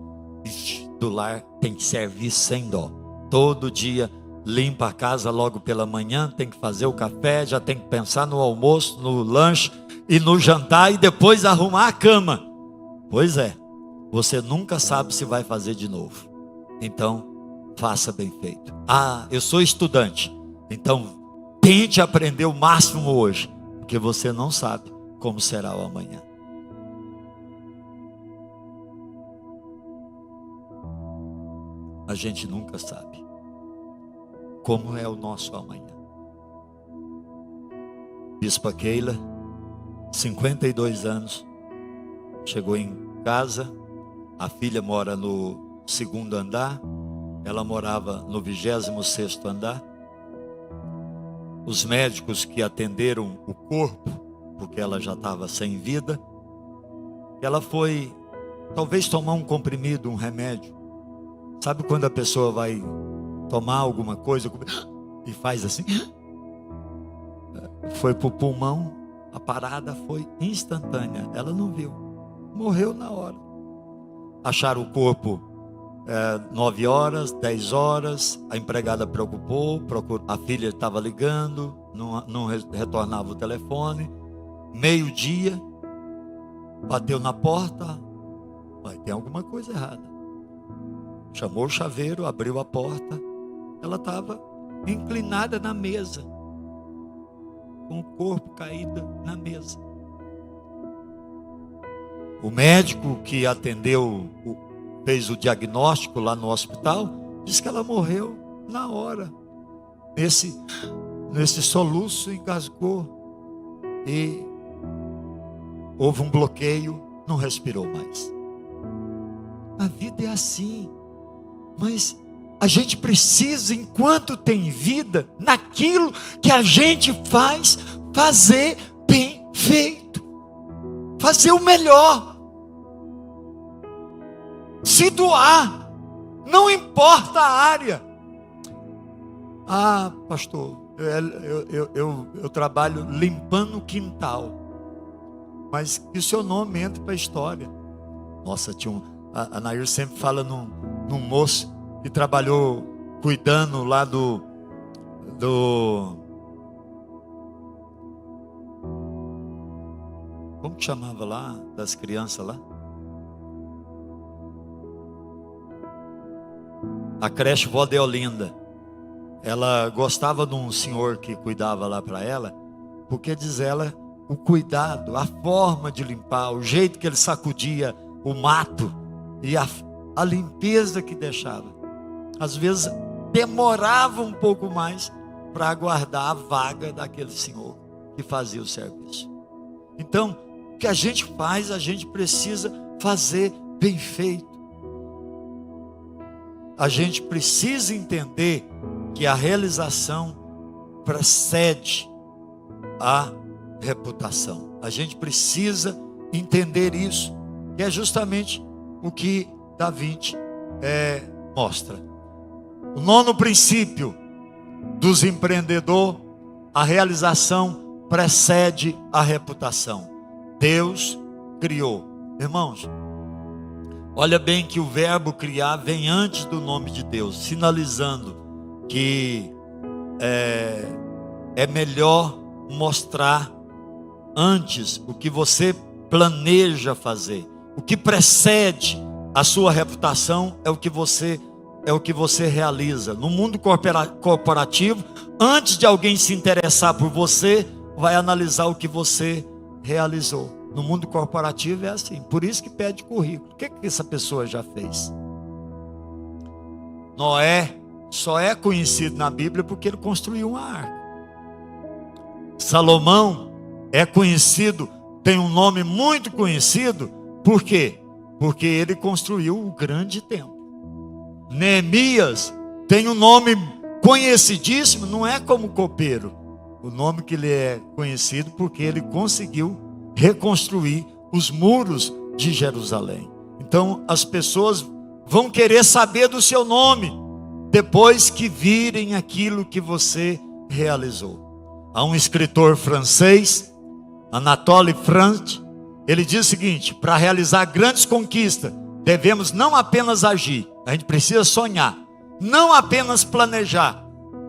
Do lar tem que servir sem dó. Todo dia limpa a casa logo pela manhã, tem que fazer o café, já tem que pensar no almoço, no lanche e no jantar, e depois arrumar a cama. Pois é, você nunca sabe se vai fazer de novo. Então, faça bem feito. Eu sou estudante, então tente aprender o máximo hoje, porque você não sabe como será o amanhã. A gente nunca sabe como é o nosso amanhã. Bispa Keila, 52 anos, chegou em casa, a filha mora no 2º andar, ela morava no 26º andar. Os médicos que atenderam o corpo, porque ela já estava sem vida, ela foi talvez tomar um comprimido, um remédio. Sabe quando a pessoa vai tomar alguma coisa e faz assim? Foi para o pulmão, a parada foi instantânea, ela não viu, morreu na hora. Acharam o corpo 9 horas, 10 horas, a empregada preocupou, a filha estava ligando, não retornava o telefone. Meio-dia, bateu na porta, tem alguma coisa errada. Chamou o chaveiro, abriu a porta, ela estava inclinada na mesa, com o corpo caído na mesa. O médico que atendeu, fez o diagnóstico lá no hospital, disse que ela morreu na hora. Nesse soluço, engasgou e houve um bloqueio, não respirou mais. A vida é assim, mas a gente precisa, enquanto tem vida, naquilo que a gente faz, fazer bem feito, fazer o melhor, se doar, não importa a área. Ah, pastor, eu trabalho limpando o quintal, mas que o seu nome entre para a história. Nossa, a Nair sempre fala num moço que trabalhou cuidando lá do como que chamava lá, das crianças lá? A creche Vó Deolinda. Ela gostava de um senhor que cuidava lá para ela, porque diz ela, o cuidado, a forma de limpar, o jeito que ele sacudia o mato e a limpeza que deixava. Às vezes demorava um pouco mais para aguardar a vaga daquele senhor que fazia o serviço. Então, o que a gente faz, a gente precisa fazer bem feito. A gente precisa entender que a realização precede a reputação. A gente precisa entender isso, que é justamente o que Da Vinci mostra. O 9º princípio dos empreendedores: a realização precede a reputação. Deus criou. Irmãos, olha bem que o verbo criar vem antes do nome de Deus, sinalizando que é melhor mostrar antes o que você planeja fazer. O que precede a sua reputação é o que você realiza. No mundo corporativo, antes de alguém se interessar por você, vai analisar o que você realizou. No mundo corporativo é assim, por isso que pede currículo. O que essa pessoa já fez? Noé só é conhecido na Bíblia porque ele construiu uma arca. Salomão é conhecido, tem um nome muito conhecido, por quê? Porque ele construiu o grande templo. Neemias tem um nome conhecidíssimo, não é como copeiro. O nome que ele é conhecido porque ele conseguiu reconstruir os muros de Jerusalém. Então as pessoas vão querer saber do seu nome depois que virem aquilo que você realizou. Há um escritor francês, Anatole France, ele diz o seguinte: para realizar grandes conquistas, devemos não apenas agir, a gente precisa sonhar, não apenas planejar,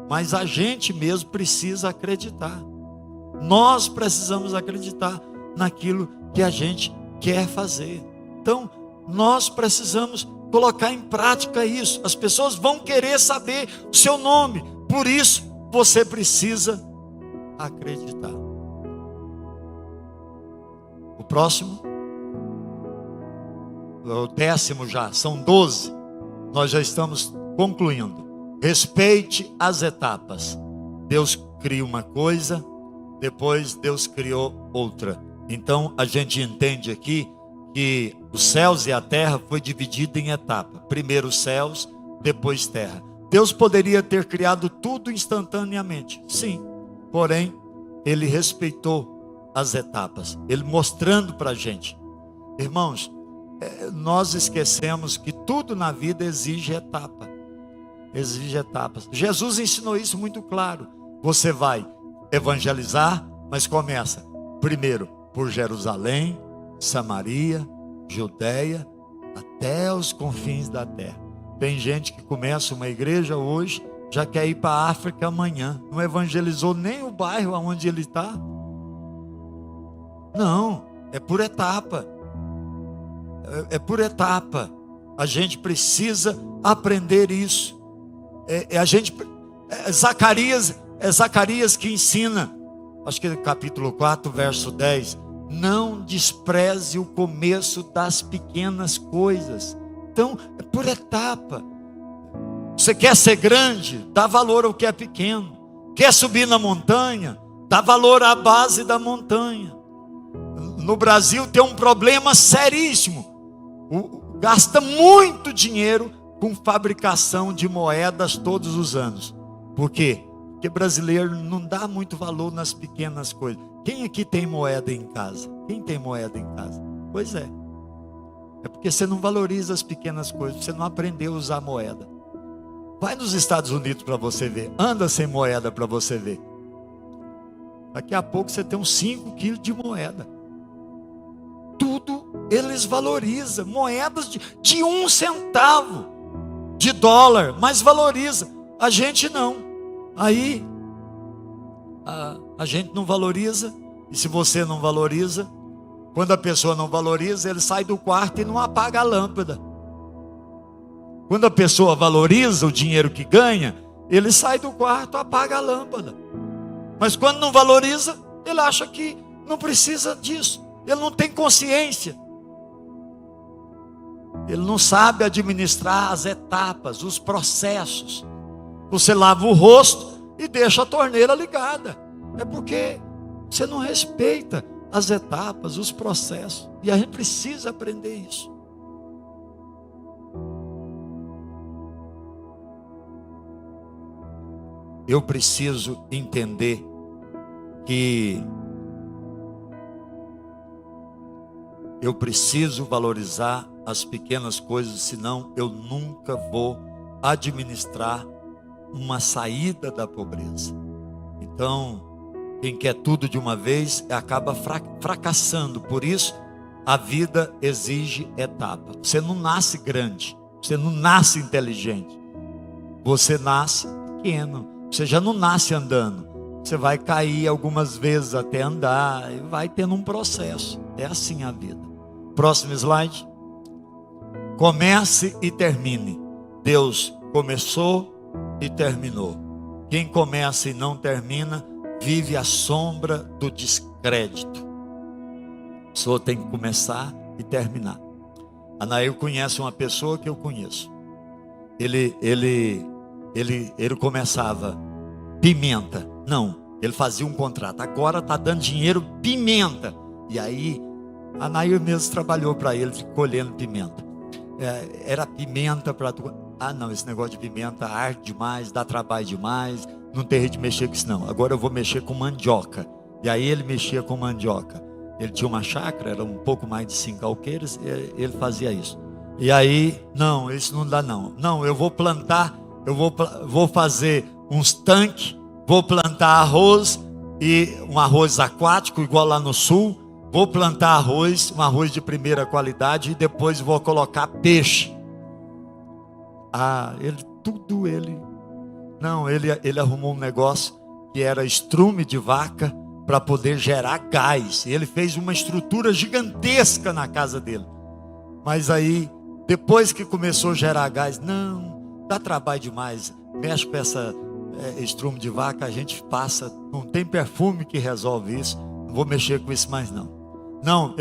mas a gente mesmo precisa acreditar. Nós precisamos acreditar naquilo que a gente quer fazer. Então, nós precisamos colocar em prática isso. As pessoas vão querer saber o seu nome, por isso você precisa acreditar. O próximo, o 10º já, são 12. Nós já estamos concluindo, respeite as etapas. Deus cria uma coisa, depois Deus criou outra. Então a gente entende aqui que os céus e a terra foi dividido em etapas. Primeiro os céus, depois terra. Deus poderia ter criado tudo instantaneamente, sim. Porém, Ele respeitou as etapas. Ele mostrando para a gente. Irmãos, nós esquecemos que tudo na vida exige etapa. Exige etapas. Jesus ensinou isso muito claro. Você vai evangelizar, mas começa primeiro por Jerusalém, Samaria, Judeia, até os confins da terra. Tem gente que começa uma igreja hoje, já quer ir para a África amanhã. Não evangelizou nem o bairro onde ele está. Não, é por etapa. É por etapa. A gente precisa aprender isso. Zacarias que ensina, acho que é capítulo 4, verso 10. Não despreze o começo das pequenas coisas. Então, é por etapa. Você quer ser grande? Dá valor ao que é pequeno. Quer subir na montanha? Dá valor à base da montanha. No Brasil tem um problema seríssimo. Gasta muito dinheiro com fabricação de moedas todos os anos. Por quê? Porque brasileiro não dá muito valor nas pequenas coisas. Quem aqui tem moeda em casa? Quem tem moeda em casa? Pois é. É porque você não valoriza as pequenas coisas. Você não aprendeu a usar moeda. Vai nos Estados Unidos para você ver. Anda sem moeda para você ver. Daqui a pouco você tem uns 5 quilos de moeda. Tudo eles valorizam. Moedas de 1 centavo de dólar, mas valoriza. A gente não. Aí a gente não valoriza. E se você não valoriza, quando a pessoa não valoriza, ele sai do quarto e não apaga a lâmpada. Quando a pessoa valoriza o dinheiro que ganha, ele sai do quarto e apaga a lâmpada. Mas quando não valoriza, ele acha que não precisa disso. Ele não tem consciência. Ele não sabe administrar as etapas, os processos. Você lava o rosto e deixa a torneira ligada. É porque você não respeita as etapas, os processos. E a gente precisa aprender isso. Eu preciso entender que eu preciso valorizar as pequenas coisas, senão eu nunca vou administrar uma saída da pobreza. Então, quem quer tudo de uma vez acaba fracassando. Por isso, a vida exige etapa. Você não nasce grande, você não nasce inteligente, você nasce pequeno. Você já não nasce andando. Você vai cair algumas vezes até andar. E vai tendo um processo. É assim a vida. Próximo slide. Comece e termine. Deus começou e terminou. Quem começa e não termina, vive à sombra do descrédito. A pessoa tem que começar e terminar. Anael conhece uma pessoa que eu conheço. Ele começava pimenta. Não, ele fazia um contrato. Agora está dando dinheiro pimenta. E aí, a Nair mesmo trabalhou para ele, colhendo pimenta. Era pimenta para... Ah não, esse negócio de pimenta arde demais, dá trabalho demais. Não tem jeito de mexer com isso não. Agora eu vou mexer com mandioca. E aí ele mexia com mandioca. Ele tinha uma chácara, era um pouco mais de 5 alqueires. Ele fazia isso. E aí, não, isso não dá não. Não, eu vou plantar... Eu vou fazer uns tanques, vou plantar arroz, e um arroz aquático, igual lá no sul. Vou plantar arroz, um arroz de primeira qualidade, e depois vou colocar peixe. Ele arrumou um negócio que era estrume de vaca para poder gerar gás. Ele fez uma estrutura gigantesca na casa dele. Mas aí, depois que começou a gerar gás, não... Dá trabalho demais, mexe com essa estrume de vaca, a gente passa, não tem perfume que resolve isso, não vou mexer com isso mais não. Não,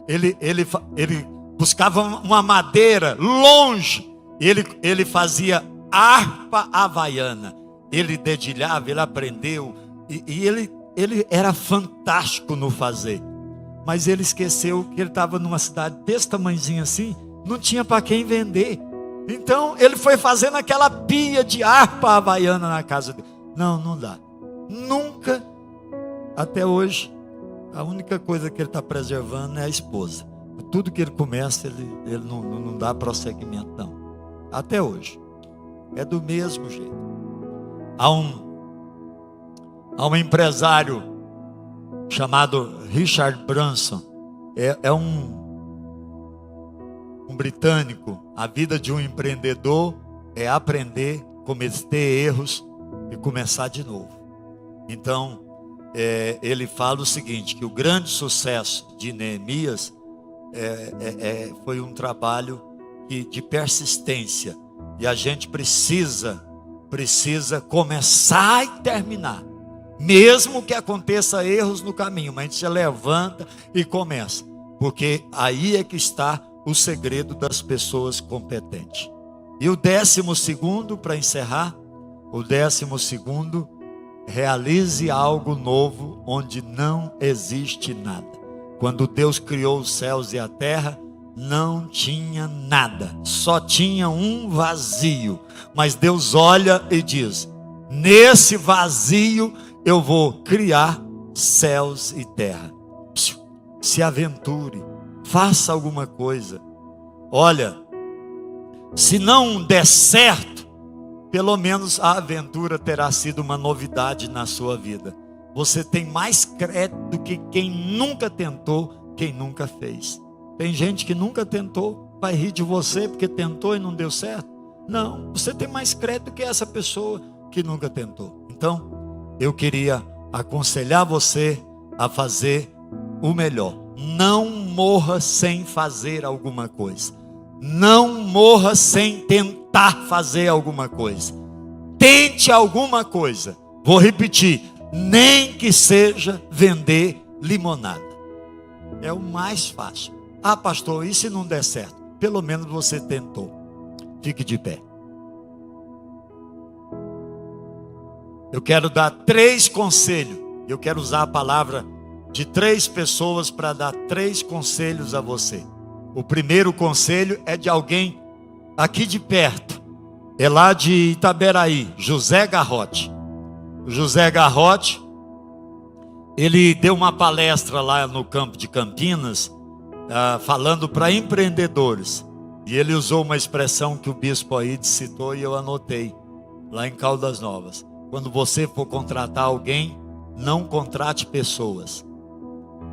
ele buscava uma madeira longe, ele fazia harpa havaiana. Ele dedilhava, ele aprendeu, e ele era fantástico no fazer. Mas ele esqueceu que ele estava numa cidade desse tamanhozinho assim, não tinha para quem vender. Então ele foi fazendo aquela pia de harpa havaiana na casa dele. Não dá. Nunca, até hoje, a única coisa que ele está preservando é a esposa. Tudo que ele começa, ele não dá prosseguimento, não. Até hoje. É do mesmo jeito. Há um empresário chamado Richard Branson. É um britânico. A vida de um empreendedor é aprender, cometer erros e começar de novo. Então, ele fala o seguinte, que o grande sucesso de Neemias foi um trabalho de persistência. E a gente precisa começar e terminar. Mesmo que aconteça erros no caminho, mas a gente se levanta e começa. Porque aí é que está o segredo das pessoas competentes. E o 12º, para encerrar, o 12º, realize algo novo onde não existe nada. Quando Deus criou os céus e a terra, não tinha nada, só tinha um vazio. Mas Deus olha e diz: nesse vazio eu vou criar céus e terra. Se aventure, faça alguma coisa. Olha, se não der certo, pelo menos a aventura terá sido uma novidade na sua vida. Você tem mais crédito do que quem nunca tentou, quem nunca fez. Tem gente que nunca tentou, vai rir de você porque tentou e não deu certo. Não, você tem mais crédito que essa pessoa que nunca tentou. Então, eu queria aconselhar você a fazer o melhor. Não morra sem fazer alguma coisa. Não morra sem tentar fazer alguma coisa. Tente alguma coisa. Vou repetir, nem que seja vender limonada. É o mais fácil. Ah, pastor, e se não der certo? Pelo menos você tentou. Fique de pé. Eu quero dar 3 conselhos. Eu quero usar a palavra de 3 pessoas para dar 3 conselhos a você. O primeiro conselho é de alguém aqui de perto. É lá de Itaberaí, José Garrote. O José Garrote, ele deu uma palestra lá no campo de Campinas, falando para empreendedores. E ele usou uma expressão que o bispo aí citou e eu anotei, lá em Caldas Novas. Quando você for contratar alguém, não contrate pessoas.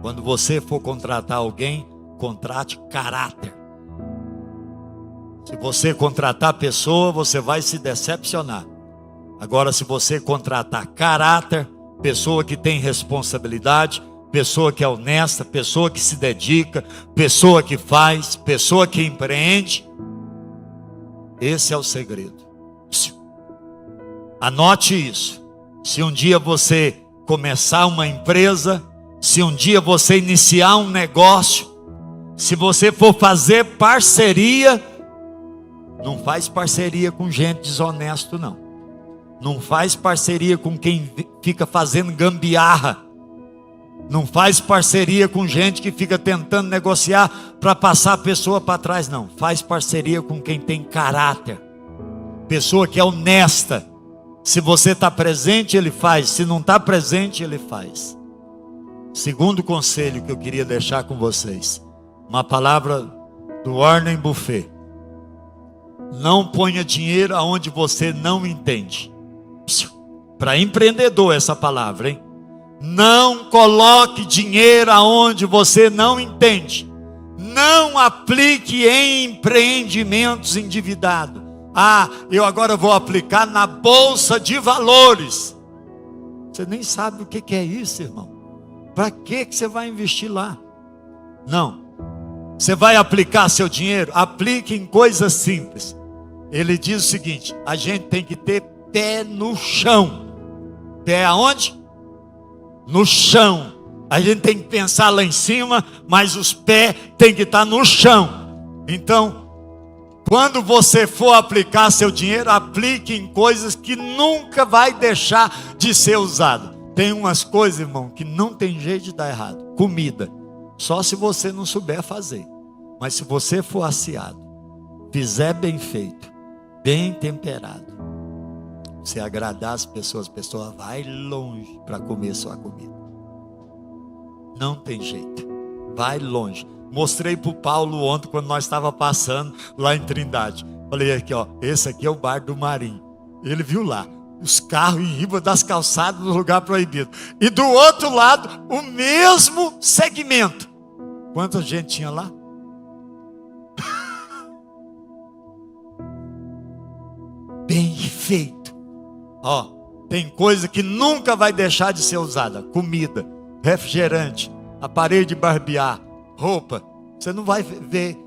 Quando você for contratar alguém, contrate caráter. Se você contratar pessoa, você vai se decepcionar. Agora, se você contratar caráter, pessoa que tem responsabilidade, pessoa que é honesta, pessoa que se dedica, pessoa que faz, pessoa que empreende, esse é o segredo. Anote isso. Se um dia você começar uma empresa, se um dia você iniciar um negócio, se você for fazer parceria, não faz parceria com gente desonesto, não. Não faz parceria com quem fica fazendo gambiarra. Não faz parceria com gente que fica tentando negociar para passar a pessoa para trás, não. Faz parceria com quem tem caráter. Pessoa que é honesta. Se você está presente, ele faz. Se não está presente, ele faz. Segundo conselho que eu queria deixar com vocês. Uma palavra do Warren Buffett. Não ponha dinheiro aonde você não entende. Para empreendedor essa palavra, hein? Não coloque dinheiro aonde você não entende. Não aplique em empreendimentos endividados. Ah, eu agora vou aplicar na bolsa de valores. Você nem sabe o que é isso, irmão. Para que você vai investir lá? Não. Você vai aplicar seu dinheiro? Aplique em coisas simples. Ele diz o seguinte: a gente tem que ter pé no chão. Pé aonde? No chão. A gente tem que pensar lá em cima, mas os pés tem que estar no chão. Então, Quando você for aplicar seu dinheiro, aplique em coisas que nunca vai deixar de ser usado. Tem umas coisas, irmão, que não tem jeito de dar errado. Comida, só se você não souber fazer. Mas se você for assiado, fizer bem feito, bem temperado, você agradar as pessoas, a pessoa vai longe para comer sua comida. Não tem jeito, vai longe. Mostrei para o Paulo ontem, quando nós estávamos passando lá em Trindade. Falei aqui, ó, esse aqui é o bar do Marinho. Ele viu lá, os carros em riba das calçadas no lugar proibido. E do outro lado, o mesmo segmento. Quanta gente tinha lá? Bem feito. Ó, tem coisa que nunca vai deixar de ser usada. Comida, refrigerante, aparelho de barbear, roupa. Você não vai ver.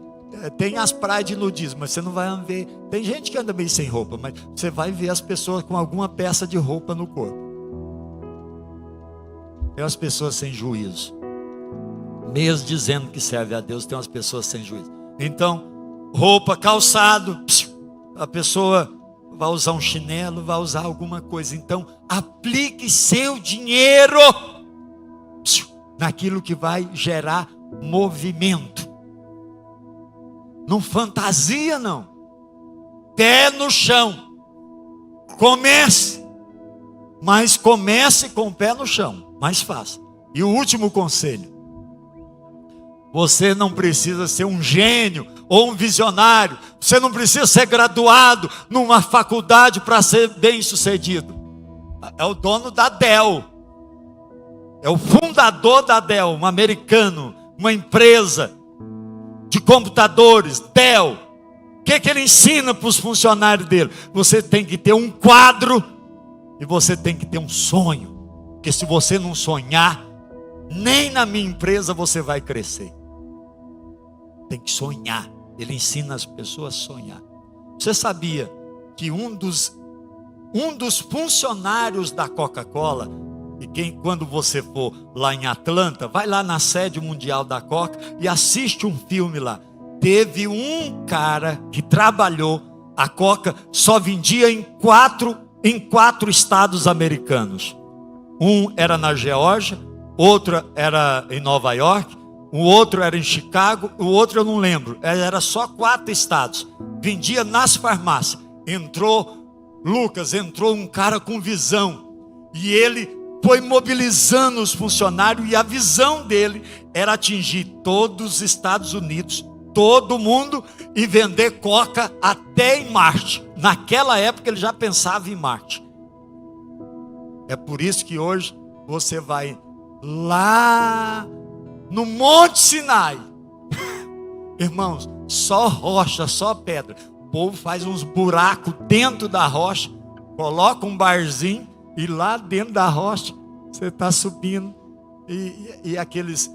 Tem as praias de nudismo, mas você não vai ver. Tem gente que anda meio sem roupa, mas você vai ver as pessoas com alguma peça de roupa no corpo. Tem as pessoas sem juízo. Mesmo dizendo que serve a Deus, tem umas pessoas sem juízo. Então, roupa, calçado, a pessoa vai usar um chinelo, vai usar alguma coisa. Então, aplique seu dinheiro naquilo que vai gerar movimento. Não fantasia, não. Pé no chão. Comece. Mas comece com o pé no chão. Mais fácil. E o último conselho. Você não precisa ser um gênio ou um visionário. Você não precisa ser graduado numa faculdade para ser bem sucedido. É o dono da Dell. É o fundador da Dell, um americano, uma empresa de computadores, Dell. O que ele ensina para os funcionários dele? Você tem que ter um quadro e você tem que ter um sonho. Porque se você não sonhar, nem na minha empresa você vai crescer. Tem que sonhar. Ele ensina as pessoas a sonhar. Você sabia que um dos funcionários da Coca-Cola, e quando você for lá em Atlanta, vai lá na sede mundial da Coca e assiste um filme lá. Teve um cara que trabalhou, a Coca só vendia em quatro estados americanos. Um era na Geórgia, outro era em Nova York, o outro era em Chicago, o outro eu não lembro. Era só 4 estados. Vendia nas farmácias. Entrou um cara com visão. E ele foi mobilizando os funcionários. E a visão dele era atingir todos os Estados Unidos, todo mundo, e vender Coca até em Marte. Naquela época ele já pensava em Marte. É por isso que hoje você vai lá no Monte Sinai, irmãos, só rocha, só pedra. O povo faz uns buracos dentro da rocha, coloca um barzinho, e lá dentro da rocha você está subindo. E aqueles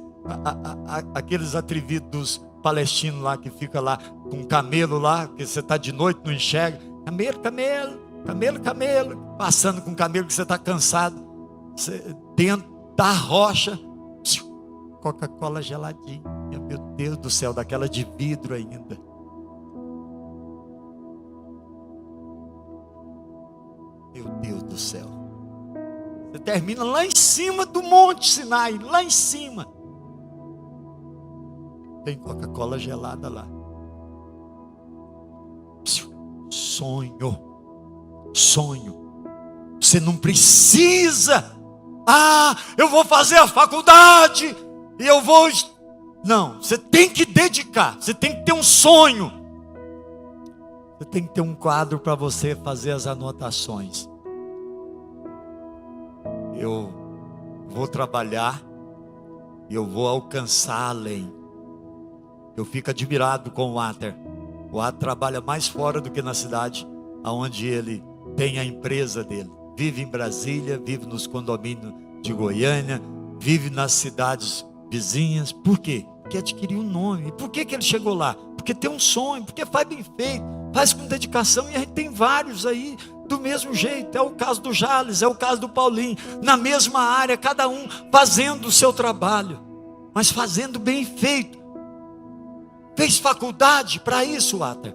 atrevidos palestinos lá que fica lá com camelo lá, que você está de noite não enxerga. Camelo, passando com camelo que você está cansado. Dentro da rocha, Coca-Cola geladinha, meu Deus do céu, daquela de vidro ainda. Meu Deus do céu. Você termina lá em cima do Monte Sinai, lá em cima. Tem Coca-Cola gelada lá. Sonho. Você não precisa. Eu vou fazer a faculdade e eu vou. Não, você tem que dedicar. Você tem que ter um sonho. Você tem que ter um quadro para você fazer as anotações. Eu vou trabalhar e eu vou alcançar além. Eu fico admirado com o Walter. O Walter trabalha mais fora do que na cidade, aonde ele tem a empresa dele. Vive em Brasília, vive nos condomínios de Goiânia, vive nas cidades vizinhas. Por quê? Porque adquiriu um nome. Por que ele chegou lá? Porque tem um sonho, porque faz bem feito, faz com dedicação. E a gente tem vários aí do mesmo jeito. É o caso do Jales, é o caso do Paulinho, na mesma área, cada um fazendo o seu trabalho, mas fazendo bem feito. Fez faculdade para isso, Walter?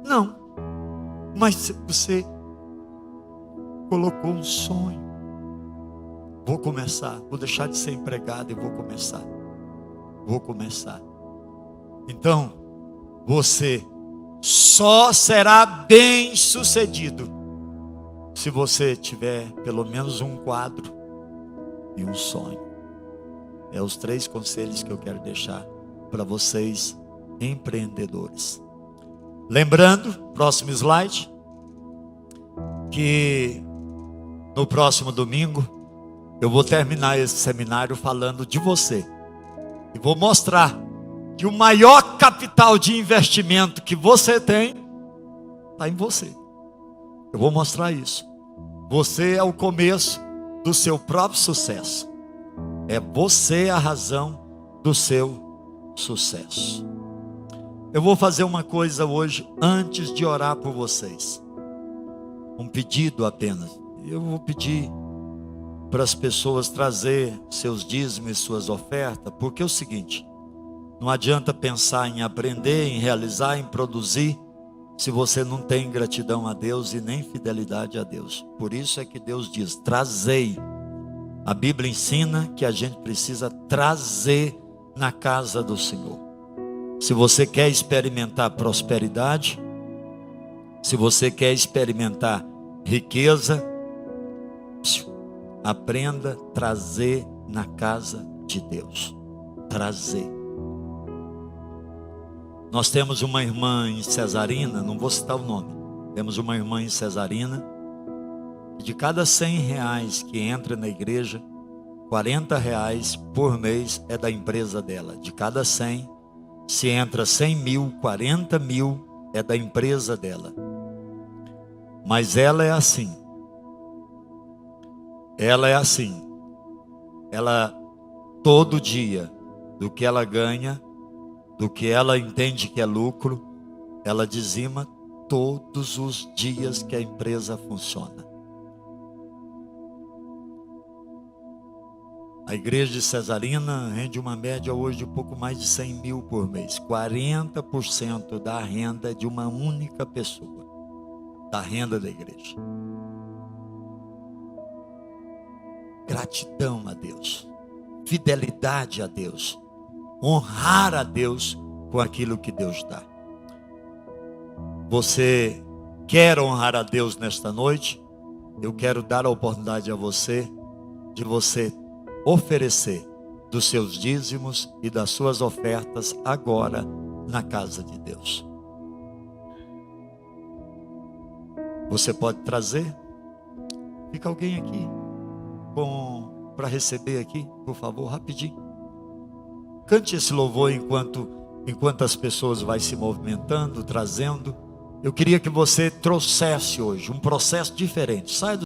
Não. Mas você colocou um sonho. Vou começar, vou deixar de ser empregado e vou começar. Então, você só será bem sucedido se você tiver pelo menos um quadro e um sonho. É os 3 conselhos que eu quero deixar para vocês, empreendedores. Lembrando, próximo slide, que no próximo domingo eu vou terminar esse seminário falando de você. E vou mostrar que o maior capital de investimento que você tem está em você. Eu vou mostrar isso. Você é o começo do seu próprio sucesso. É você a razão do seu sucesso. Eu vou fazer uma coisa hoje antes de orar por vocês. Um pedido apenas. Eu vou pedir para as pessoas trazer seus dízimos e suas ofertas, porque é o seguinte: não adianta pensar em aprender, em realizar, em produzir, se você não tem gratidão a Deus e nem fidelidade a Deus. Por isso é que Deus diz: trazei. A Bíblia ensina que a gente precisa trazer na casa do Senhor. Se você quer experimentar prosperidade, se você quer experimentar riqueza, aprenda a trazer na casa de Deus. Trazer. Nós temos uma irmã em Cesarina, não vou citar o nome. Temos uma irmã em Cesarina, e de cada R$100 que entra na igreja, R$40 por mês é da empresa dela. De cada 100, se entra 100 mil, 40 mil é da empresa dela. Mas ela é assim. Ela todo dia, do que ela ganha, do que ela entende que é lucro, ela dizima todos os dias que a empresa funciona. A igreja de Cesarina rende uma média hoje de pouco mais de 100 mil por mês. 40% da renda é de uma única pessoa, da renda da igreja. Gratidão a Deus, fidelidade a Deus, honrar a Deus com aquilo que Deus dá. Você quer honrar a Deus nesta noite? Eu quero dar a oportunidade a você, de você oferecer dos seus dízimos e das suas ofertas agora na casa de Deus. Você pode trazer? Fica alguém aqui para receber aqui, por favor, rapidinho. Cante esse louvor enquanto as pessoas vão se movimentando, trazendo. Eu queria que você trouxesse hoje um processo diferente. Saia do